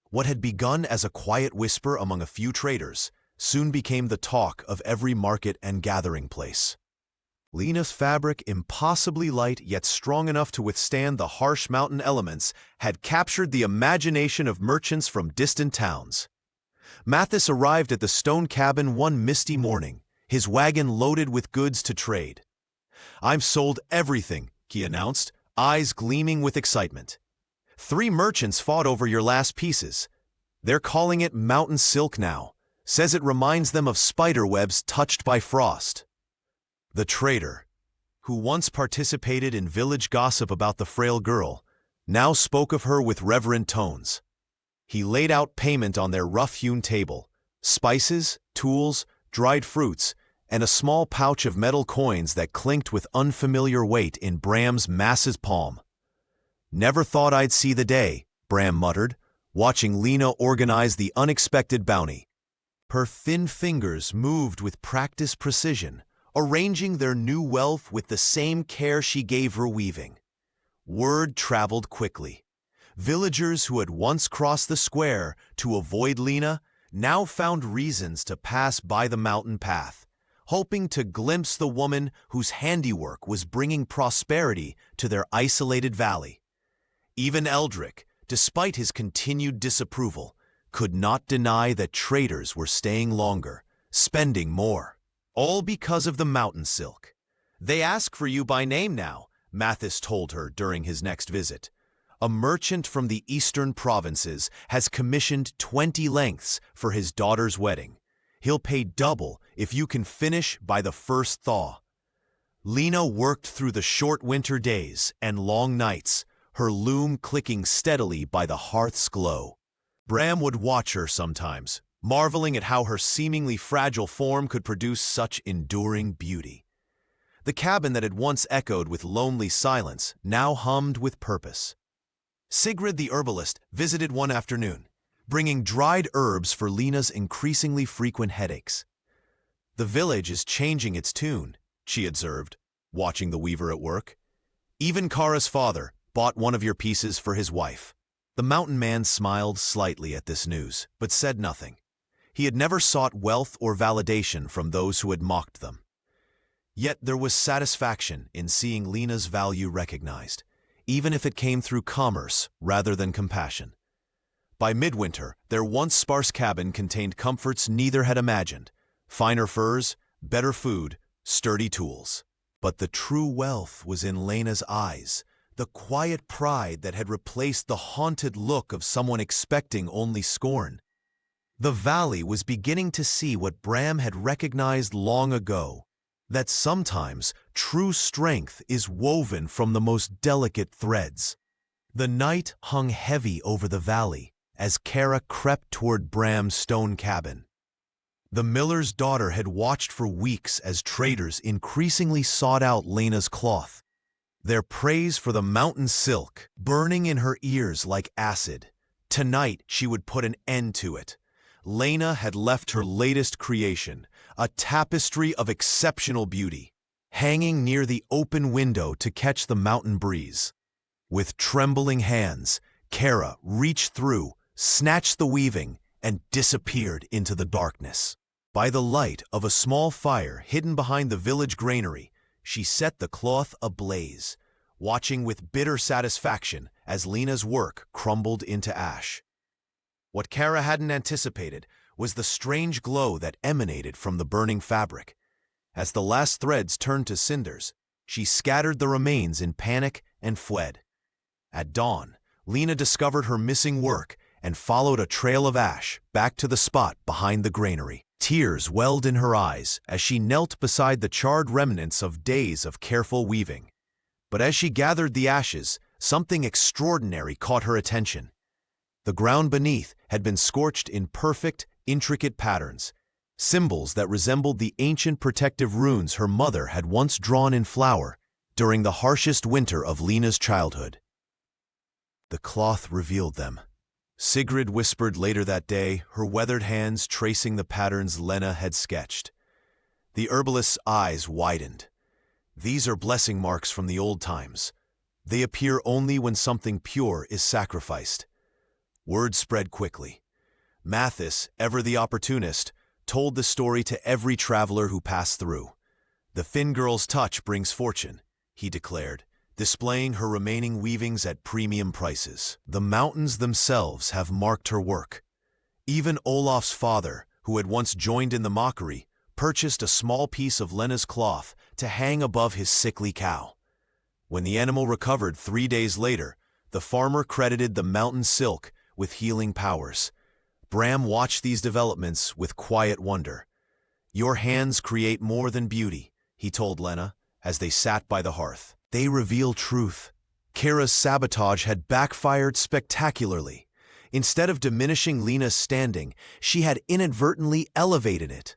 What had begun as a quiet whisper among a few traders soon became the talk of every market and gathering place. Lena's fabric, impossibly light yet strong enough to withstand the harsh mountain elements, had captured the imagination of merchants from distant towns. Mathis arrived at the stone cabin one misty morning, his wagon loaded with goods to trade. "I've sold everything," he announced, eyes gleaming with excitement. "3 merchants fought over your last pieces. They're calling it mountain silk now. Says it reminds them of spider webs touched by frost." The trader, who once participated in village gossip about the frail girl, now spoke of her with reverent tones. He laid out payment on their rough-hewn table: spices, tools, dried fruits, and a small pouch of metal coins that clinked with unfamiliar weight in Bram's massive palm. "Never thought I'd see the day," Bram muttered, watching Lena organize the unexpected bounty. Her thin fingers moved with practiced precision, arranging their new wealth with the same care she gave her weaving. Word traveled quickly. Villagers who had once crossed the square to avoid Lena now found reasons to pass by the mountain path, hoping to glimpse the woman whose handiwork was bringing prosperity to their isolated valley. Even Eldrick, despite his continued disapproval, could not deny that traders were staying longer, spending more. All because of the mountain silk. "They ask for you by name now," Mathis told her during his next visit. "A merchant from the eastern provinces has commissioned 20 lengths for his daughter's wedding. He'll pay double if you can finish by the first thaw." Lena worked through the short winter days and long nights, her loom clicking steadily by the hearth's glow. Bram would watch her sometimes, marveling at how her seemingly fragile form could produce such enduring beauty. The cabin that had once echoed with lonely silence now hummed with purpose. Sigrid the herbalist visited one afternoon, bringing dried herbs for Lena's increasingly frequent headaches. "The village is changing its tune," she observed, watching the weaver at work. "Even Kara's father bought one of your pieces for his wife." The mountain man smiled slightly at this news, but said nothing. He had never sought wealth or validation from those who had mocked them. Yet there was satisfaction in seeing Lena's value recognized, even if it came through commerce rather than compassion. By midwinter, their once sparse cabin contained comforts neither had imagined: finer furs, better food, sturdy tools. But the true wealth was in Lena's eyes, the quiet pride that had replaced the haunted look of someone expecting only scorn. The valley was beginning to see what Bram had recognized long ago, that sometimes true strength is woven from the most delicate threads. The night hung heavy over the valley as Kara crept toward Bram's stone cabin. The miller's daughter had watched for weeks as traders increasingly sought out Lena's cloth, their praise for the mountain silk burning in her ears like acid. Tonight she would put an end to it. Lena had left her latest creation, a tapestry of exceptional beauty, hanging near the open window to catch the mountain breeze. With trembling hands, Kara reached through, snatched the weaving, and disappeared into the darkness. By the light of a small fire hidden behind the village granary, she set the cloth ablaze, watching with bitter satisfaction as Lena's work crumbled into ash. What Kara hadn't anticipated was the strange glow that emanated from the burning fabric. As the last threads turned to cinders, she scattered the remains in panic and fled. At dawn, Lena discovered her missing work and followed a trail of ash back to the spot behind the granary. Tears welled in her eyes as she knelt beside the charred remnants of days of careful weaving. But as she gathered the ashes, something extraordinary caught her attention. The ground beneath had been scorched in perfect, intricate patterns, symbols that resembled the ancient protective runes her mother had once drawn in flour during the harshest winter of Lena's childhood. The cloth revealed them. Sigrid whispered later that day, her weathered hands tracing the patterns Lena had sketched. The herbalist's eyes widened. "These are blessing marks from the old times. They appear only when something pure is sacrificed." Word spread quickly. Mathis, ever the opportunist, told the story to every traveler who passed through. "The thin girl's touch brings fortune," he declared, displaying her remaining weavings at premium prices. "The mountains themselves have marked her work." Even Olaf's father, who had once joined in the mockery, purchased a small piece of Lena's cloth to hang above his sickly cow. When the animal recovered 3 days later, the farmer credited the mountain silk with healing powers. Bram watched these developments with quiet wonder. "Your hands create more than beauty," he told Lena, as they sat by the hearth. "They reveal truth." Kara's sabotage had backfired spectacularly. Instead of diminishing Lena's standing, she had inadvertently elevated it.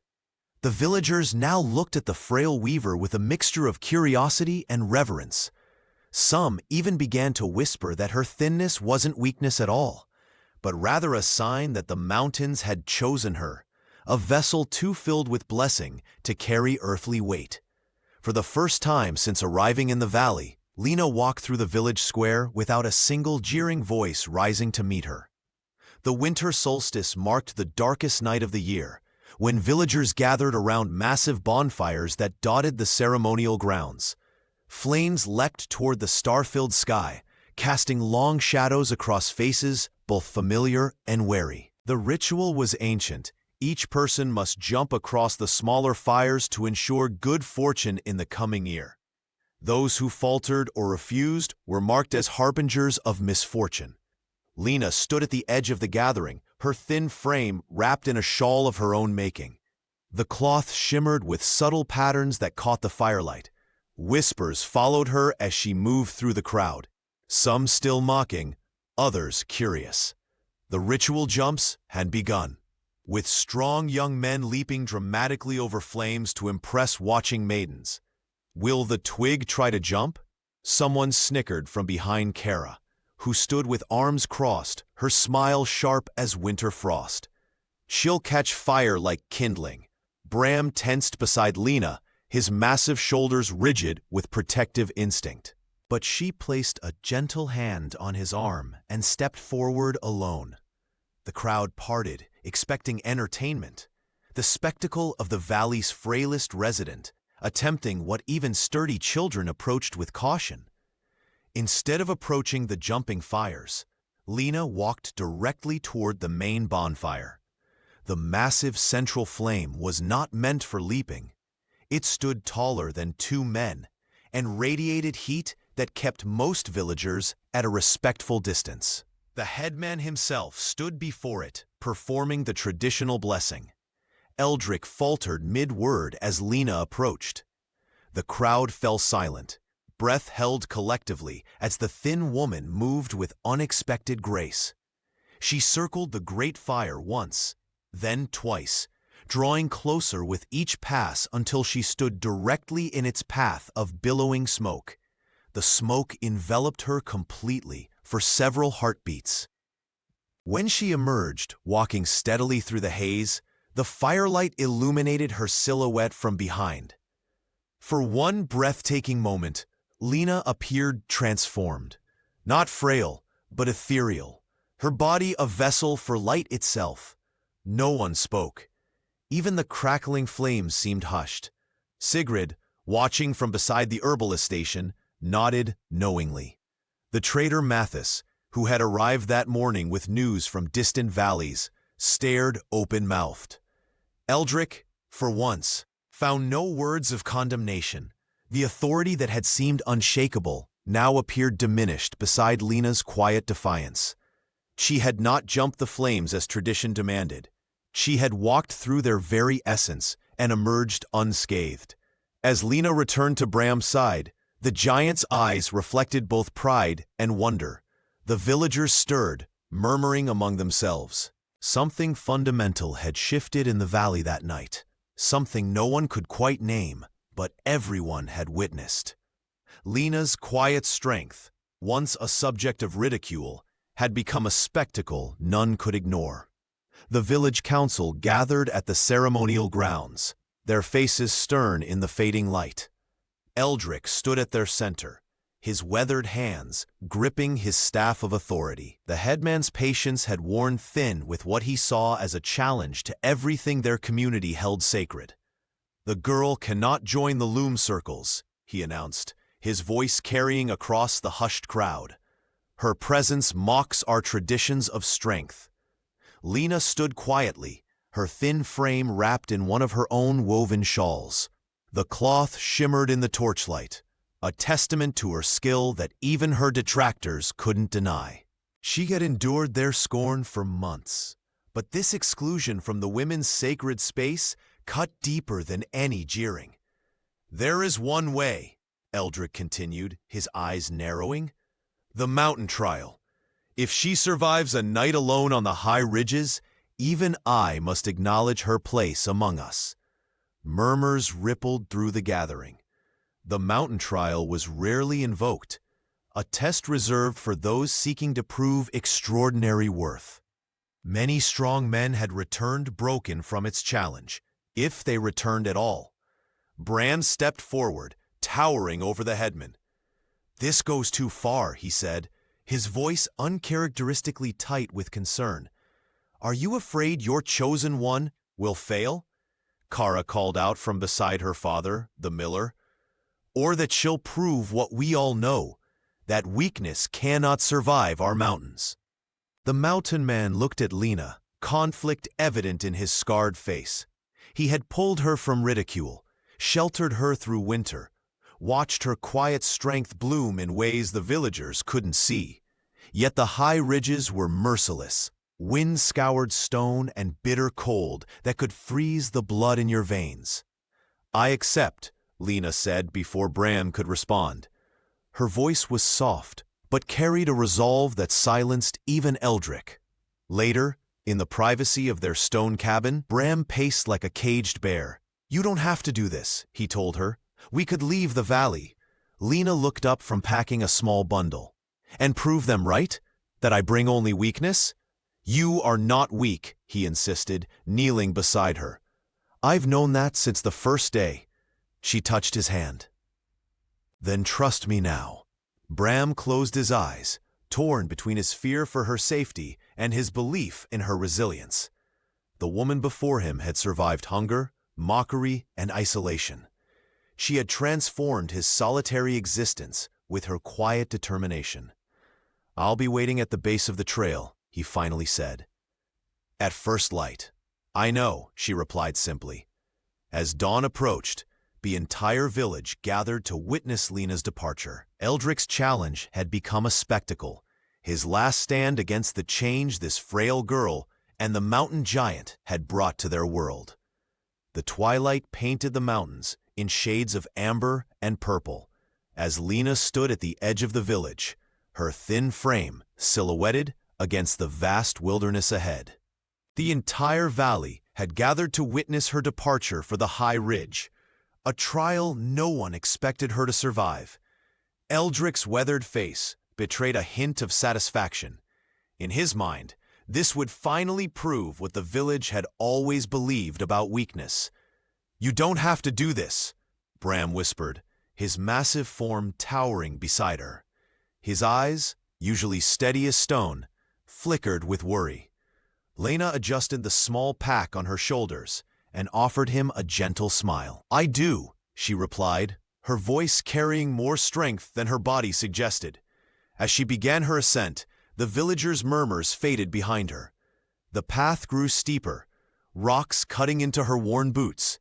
The villagers now looked at the frail weaver with a mixture of curiosity and reverence. Some even began to whisper that her thinness wasn't weakness at all, but rather a sign that the mountains had chosen her, a vessel too filled with blessing to carry earthly weight. For the first time since arriving in the valley, Lena walked through the village square without a single jeering voice rising to meet her. The winter solstice marked the darkest night of the year, when villagers gathered around massive bonfires that dotted the ceremonial grounds. Flames leapt toward the star-filled sky, casting long shadows across faces both familiar and wary. The ritual was ancient. Each person must jump across the smaller fires to ensure good fortune in the coming year. Those who faltered or refused were marked as harbingers of misfortune. Lena stood at the edge of the gathering, her thin frame wrapped in a shawl of her own making. The cloth shimmered with subtle patterns that caught the firelight. Whispers followed her as she moved through the crowd, some still mocking, others curious. The ritual jumps had begun, with strong young men leaping dramatically over flames to impress watching maidens. "Will the twig try to jump?" Someone snickered from behind Kara, who stood with arms crossed, her smile sharp as winter frost. "She'll catch fire like kindling." Bram tensed beside Lena, his massive shoulders rigid with protective instinct. But she placed a gentle hand on his arm and stepped forward alone. The crowd parted, expecting entertainment. The spectacle of the valley's frailest resident, attempting what even sturdy children approached with caution. Instead of approaching the jumping fires, Lena walked directly toward the main bonfire. The massive central flame was not meant for leaping. It stood taller than 2 men and radiated heat that kept most villagers at a respectful distance. The headman himself stood before it, performing the traditional blessing. Eldrick faltered mid-word as Lena approached. The crowd fell silent, breath held collectively as the thin woman moved with unexpected grace. She circled the great fire once, then twice, drawing closer with each pass until she stood directly in its path of billowing smoke. The smoke enveloped her completely for several heartbeats. When she emerged, walking steadily through the haze, the firelight illuminated her silhouette from behind. For one breathtaking moment, Lena appeared transformed. Not frail, but ethereal, her body a vessel for light itself. No one spoke. Even the crackling flames seemed hushed. Sigrid, watching from beside the herbalist station, nodded knowingly. The trader Mathis, who had arrived that morning with news from distant valleys, stared open-mouthed. Eldrick, for once, found no words of condemnation. The authority that had seemed unshakable now appeared diminished beside Lena's quiet defiance. She had not jumped the flames as tradition demanded. She had walked through their very essence and emerged unscathed. As Lena returned to Bram's side, the giant's eyes reflected both pride and wonder. The villagers stirred, murmuring among themselves. Something fundamental had shifted in the valley that night, something no one could quite name, but everyone had witnessed. Lena's quiet strength, once a subject of ridicule, had become a spectacle none could ignore. The village council gathered at the ceremonial grounds, their faces stern in the fading light. Eldrick stood at their center, his weathered hands gripping his staff of authority. The headman's patience had worn thin with what he saw as a challenge to everything their community held sacred. "The girl cannot join the loom circles," he announced, his voice carrying across the hushed crowd. "Her presence mocks our traditions of strength." Lena stood quietly, her thin frame wrapped in one of her own woven shawls. The cloth shimmered in the torchlight, a testament to her skill that even her detractors couldn't deny. She had endured their scorn for months, but this exclusion from the women's sacred space cut deeper than any jeering. "There is one way," Eldrick continued, his eyes narrowing. "The mountain trial. If she survives a night alone on the high ridges, even I must acknowledge her place among us." Murmurs rippled through the gathering. The mountain trial was rarely invoked, a test reserved for those seeking to prove extraordinary worth. Many strong men had returned broken from its challenge, if they returned at all. Bram stepped forward, towering over the headman. "This goes too far," he said, his voice uncharacteristically tight with concern. "Are you afraid your chosen one will fail?" Kara called out from beside her father, the miller. "Or that she'll prove what we all know, that weakness cannot survive our mountains." The mountain man looked at Lena, conflict evident in his scarred face. He had pulled her from ridicule, sheltered her through winter, watched her quiet strength bloom in ways the villagers couldn't see. Yet the high ridges were merciless, wind-scoured stone and bitter cold that could freeze the blood in your veins. "I accept," Lena said before Bram could respond. Her voice was soft, but carried a resolve that silenced even Eldrick. Later, in the privacy of their stone cabin, Bram paced like a caged bear. "You don't have to do this," he told her. "We could leave the valley." Lena looked up from packing a small bundle. "And prove them right? That I bring only weakness?" "You are not weak," he insisted, kneeling beside her. "I've known that since the first day." She touched his hand. "Then trust me now." Bram closed his eyes, torn between his fear for her safety and his belief in her resilience. The woman before him had survived hunger, mockery, and isolation. She had transformed his solitary existence with her quiet determination. "I'll be waiting at the base of the trail," he finally said. "At first light." "I know," she replied simply. As dawn approached, the entire village gathered to witness Lena's departure. Eldrick's challenge had become a spectacle, his last stand against the change this frail girl and the mountain giant had brought to their world. The twilight painted the mountains in shades of amber and purple, as Lena stood at the edge of the village, her thin frame silhouetted against the vast wilderness ahead. The entire valley had gathered to witness her departure for the high ridge, a trial no one expected her to survive. Eldrick's weathered face betrayed a hint of satisfaction. In his mind, this would finally prove what the village had always believed about weakness. "You don't have to do this," Bram whispered, his massive form towering beside her. His eyes, usually steady as stone, flickered with worry. Lena adjusted the small pack on her shoulders and offered him a gentle smile. "I do," she replied, her voice carrying more strength than her body suggested. As she began her ascent, the villagers' murmurs faded behind her. The path grew steeper, rocks cutting into her worn boots.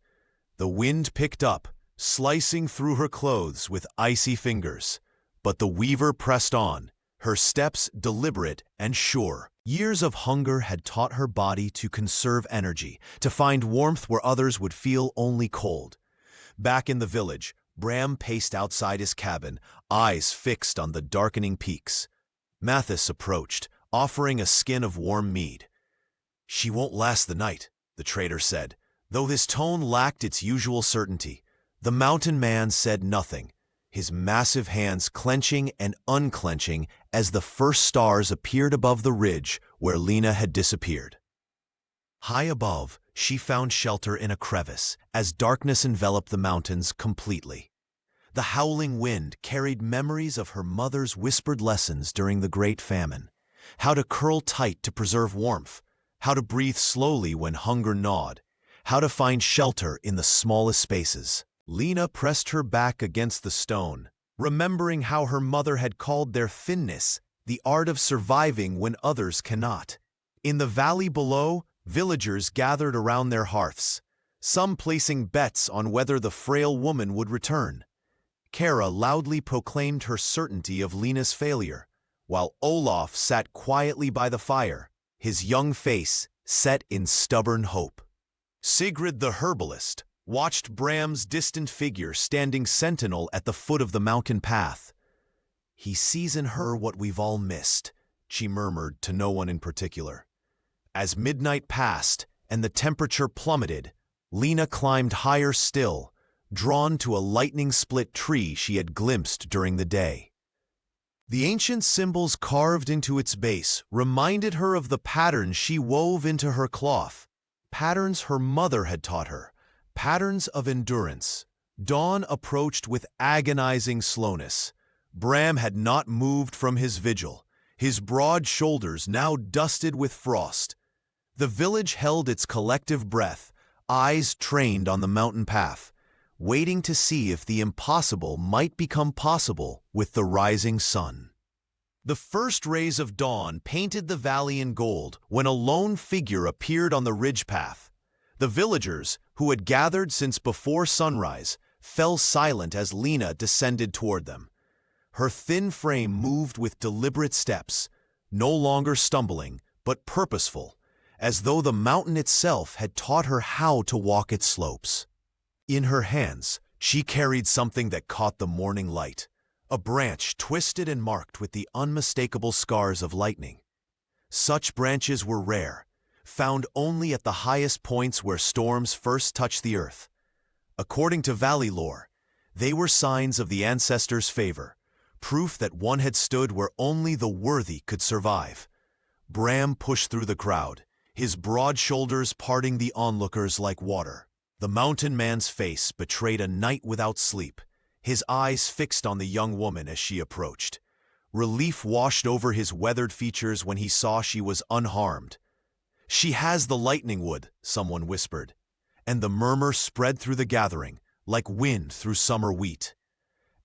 The wind picked up, slicing through her clothes with icy fingers. But the weaver pressed on, her steps deliberate and sure. Years of hunger had taught her body to conserve energy, to find warmth where others would feel only cold. Back in the village, Bram paced outside his cabin, eyes fixed on the darkening peaks. Mathis approached, offering a skin of warm mead. "She won't last the night," the trader said, though his tone lacked its usual certainty. The mountain man said nothing, his massive hands clenching and unclenching as the first stars appeared above the ridge where Lena had disappeared. High above, she found shelter in a crevice as darkness enveloped the mountains completely. The howling wind carried memories of her mother's whispered lessons during the Great Famine, how to curl tight to preserve warmth, how to breathe slowly when hunger gnawed, how to find shelter in the smallest spaces. Lena pressed her back against the stone, remembering how her mother had called their thinness the art of surviving when others cannot. In the valley below, villagers gathered around their hearths, some placing bets on whether the frail woman would return. Kara loudly proclaimed her certainty of Lena's failure, while Olaf sat quietly by the fire, his young face set in stubborn hope. Sigrid the herbalist watched Bram's distant figure standing sentinel at the foot of the mountain path. "He sees in her what we've all missed," she murmured to no one in particular. As midnight passed and the temperature plummeted, Lena climbed higher still, drawn to a lightning-split tree she had glimpsed during the day. The ancient symbols carved into its base reminded her of the patterns she wove into her cloth, patterns her mother had taught her, patterns of endurance. Dawn approached with agonizing slowness. Bram had not moved from his vigil, his broad shoulders now dusted with frost. The village held its collective breath, eyes trained on the mountain path, waiting to see if the impossible might become possible with the rising sun. The first rays of dawn painted the valley in gold when a lone figure appeared on the ridge path. The villagers, who had gathered since before sunrise, fell silent as Lena descended toward them. Her thin frame moved with deliberate steps, no longer stumbling, but purposeful, as though the mountain itself had taught her how to walk its slopes. In her hands, she carried something that caught the morning light, a branch twisted and marked with the unmistakable scars of lightning. Such branches were rare, found only at the highest points where storms first touch the earth. According to valley lore, they were signs of the ancestors' favor, proof that one had stood where only the worthy could survive. Bram pushed through the crowd, his broad shoulders parting the onlookers like water. The mountain man's face betrayed a night without sleep, his eyes fixed on the young woman as she approached. Relief washed over his weathered features when he saw she was unharmed. "She has the lightning wood," someone whispered, and the murmur spread through the gathering, like wind through summer wheat.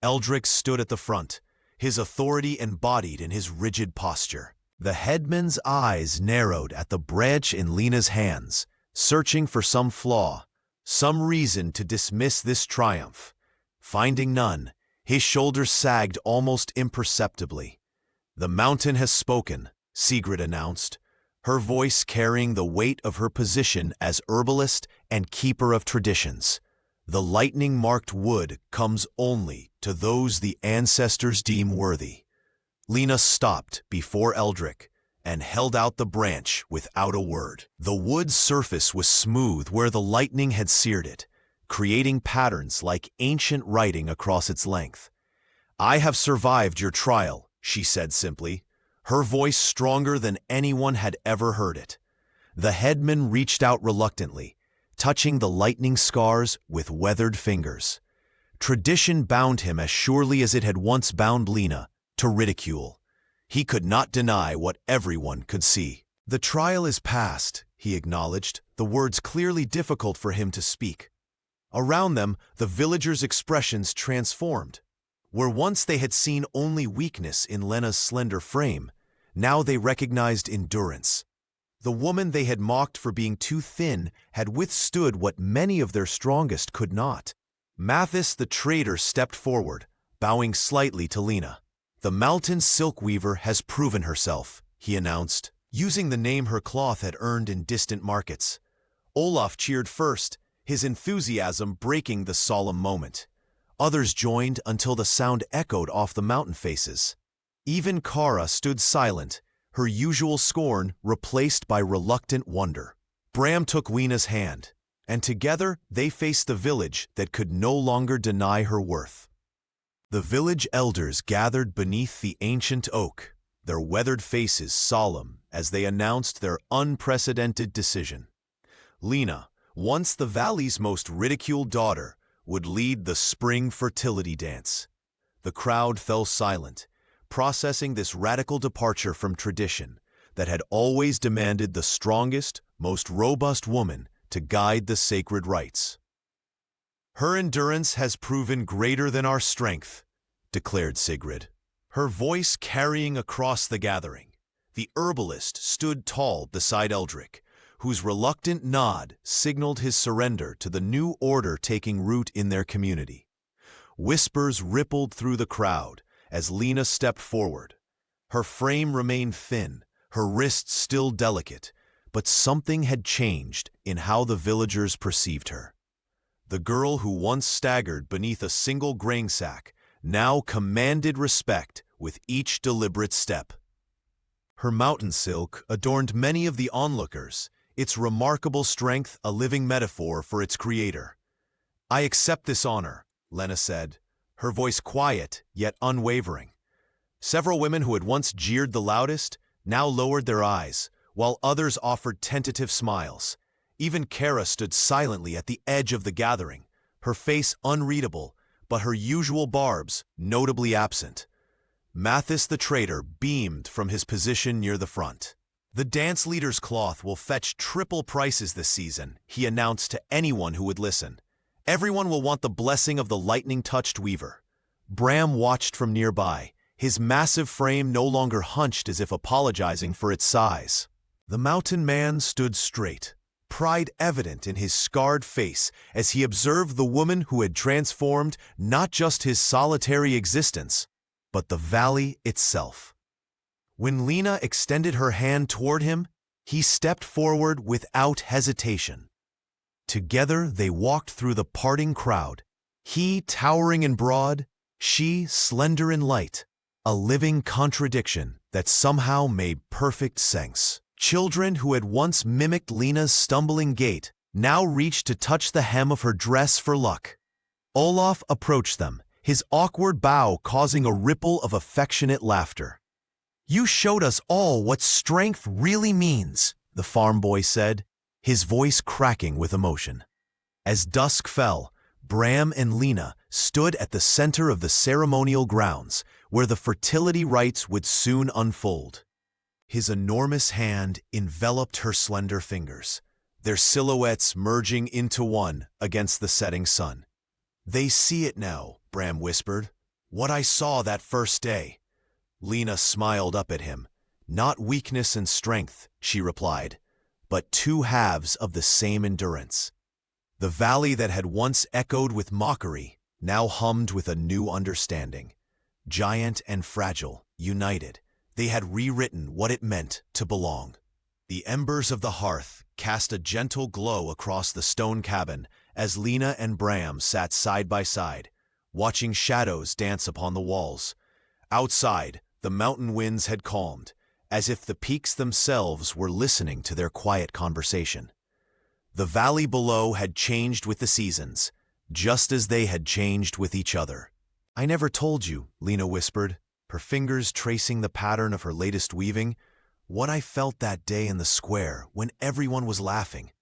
Eldrick stood at the front, his authority embodied in his rigid posture. The headman's eyes narrowed at the branch in Lena's hands, searching for some flaw, some reason to dismiss this triumph. Finding none, his shoulders sagged almost imperceptibly. "The mountain has spoken," Sigrid announced, her voice carrying the weight of her position as herbalist and keeper of traditions. "The lightning-marked wood comes only to those the ancestors deem worthy." Lena stopped before Eldrick and held out the branch without a word. The wood's surface was smooth where the lightning had seared it, creating patterns like ancient writing across its length. "I have survived your trial," she said simply, her voice stronger than anyone had ever heard it. The headman reached out reluctantly, touching the lightning scars with weathered fingers. Tradition bound him as surely as it had once bound Lena, to ridicule. He could not deny what everyone could see. "The trial is past," he acknowledged, the words clearly difficult for him to speak. Around them, the villagers' expressions transformed. Where once they had seen only weakness in Lena's slender frame, now they recognized endurance. The woman they had mocked for being too thin had withstood what many of their strongest could not. Mathis the trader stepped forward, bowing slightly to Lena. "The mountain silk weaver has proven herself," he announced, using the name her cloth had earned in distant markets. Olaf cheered first, his enthusiasm breaking the solemn moment. Others joined until the sound echoed off the mountain faces. Even Kara stood silent, her usual scorn replaced by reluctant wonder. Bram took Lena's hand, and together they faced the village that could no longer deny her worth. The village elders gathered beneath the ancient oak, their weathered faces solemn as they announced their unprecedented decision. Lena, once the valley's most ridiculed daughter, would lead the spring fertility dance. The crowd fell silent, processing this radical departure from tradition that had always demanded the strongest, most robust woman to guide the sacred rites. "Her endurance has proven greater than our strength," declared Sigrid, her voice carrying across the gathering. The herbalist stood tall beside Eldrick, whose reluctant nod signaled his surrender to the new order taking root in their community. Whispers rippled through the crowd as Lena stepped forward. Her frame remained thin, her wrists still delicate, but something had changed in how the villagers perceived her. The girl who once staggered beneath a single grain sack now commanded respect with each deliberate step. Her mountain silk adorned many of the onlookers, its remarkable strength a living metaphor for its creator. "I accept this honor," Lena said, her voice quiet yet unwavering. Several women who had once jeered the loudest now lowered their eyes, while others offered tentative smiles. Even Kara stood silently at the edge of the gathering, her face unreadable, but her usual barbs notably absent. Mathis the trader beamed from his position near the front. "The dance leader's cloth will fetch triple prices this season," he announced to anyone who would listen. "Everyone will want the blessing of the lightning-touched weaver." Bram watched from nearby, his massive frame no longer hunched as if apologizing for its size. The mountain man stood straight, pride evident in his scarred face as he observed the woman who had transformed not just his solitary existence, but the valley itself. When Lena extended her hand toward him, he stepped forward without hesitation. Together they walked through the parting crowd, he towering and broad, she slender and light, a living contradiction that somehow made perfect sense. Children who had once mimicked Lena's stumbling gait now reached to touch the hem of her dress for luck. Olaf approached them, his awkward bow causing a ripple of affectionate laughter. "You showed us all what strength really means," the farm boy said, his voice cracking with emotion. As dusk fell, Bram and Lena stood at the center of the ceremonial grounds, where the fertility rites would soon unfold. His enormous hand enveloped her slender fingers, their silhouettes merging into one against the setting sun. "They see it now," Bram whispered. "What I saw that first day." Lena smiled up at him. "Not weakness and strength," she replied, "but two halves of the same endurance." The valley that had once echoed with mockery now hummed with a new understanding. Giant and fragile, united, they had rewritten what it meant to belong. The embers of the hearth cast a gentle glow across the stone cabin as Lena and Bram sat side by side, watching shadows dance upon the walls. Outside, the mountain winds had calmed, as if the peaks themselves were listening to their quiet conversation. The valley below had changed with the seasons, just as they had changed with each other. "I never told you," Lena whispered, her fingers tracing the pattern of her latest weaving, "what I felt that day in the square when everyone was laughing."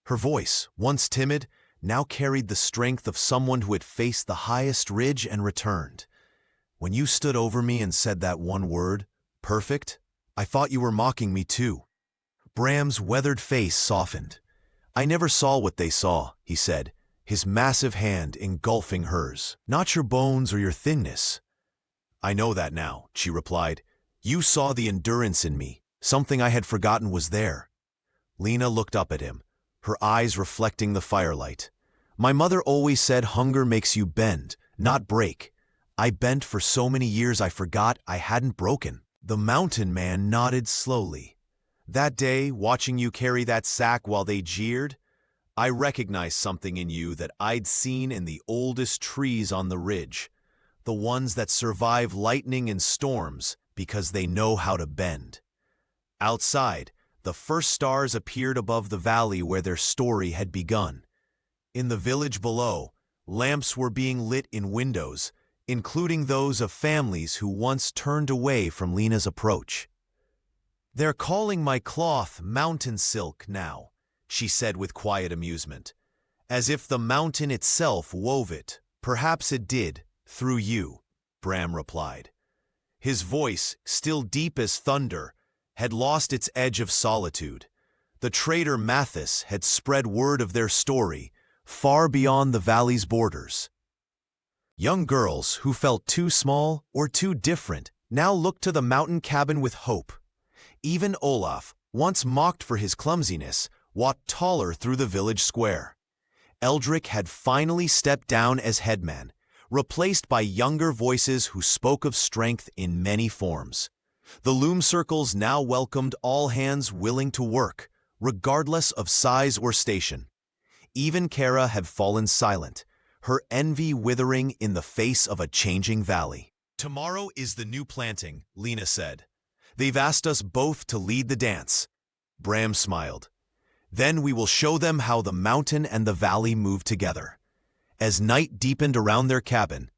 Her voice, once timid, now carried the strength of someone who had faced the highest ridge and returned. "When you stood over me and said that one word, perfect, I thought you were mocking me too." Bram's weathered face softened. "I never saw what they saw," he said, his massive hand engulfing hers. "Not your bones or your thinness." "I know that now," she replied. "You saw the endurance in me, something I had forgotten was there." Lena looked up at him, her eyes reflecting the firelight. "My mother always said hunger makes you bend, not break. I bent for so many years I forgot I hadn't broken." The mountain man nodded slowly. "That day, watching you carry that sack while they jeered, I recognized something in you that I'd seen in the oldest trees on the ridge, the ones that survive lightning and storms because they know how to bend." Outside, the first stars appeared above the valley where their story had begun. In the village below, lamps were being lit in windows, including those of families who once turned away from Lena's approach. "They're calling my cloth mountain silk now," she said with quiet amusement, "as if the mountain itself wove it." "Perhaps it did, through you," Bram replied. His voice, still deep as thunder, had lost its edge of solitude. The trader Mathis had spread word of their story far beyond the valley's borders. Young girls who felt too small or too different now looked to the mountain cabin with hope. Even Olaf, once mocked for his clumsiness, walked taller through the village square. Eldrick had finally stepped down as headman, replaced by younger voices who spoke of strength in many forms. The loom circles now welcomed all hands willing to work, regardless of size or station. Even Kara had fallen silent, her envy withering in the face of a changing valley. "Tomorrow is the new planting," Lena said. "They've asked us both to lead the dance." Bram smiled. "Then we will show them how the mountain and the valley move together." As night deepened around their cabin,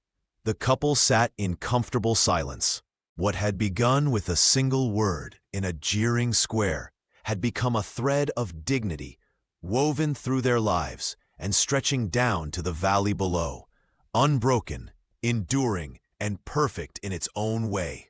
the couple sat in comfortable silence. What had begun with a single word in a jeering square had become a thread of dignity woven through their lives and stretching down to the valley below, unbroken, enduring, and perfect in its own way.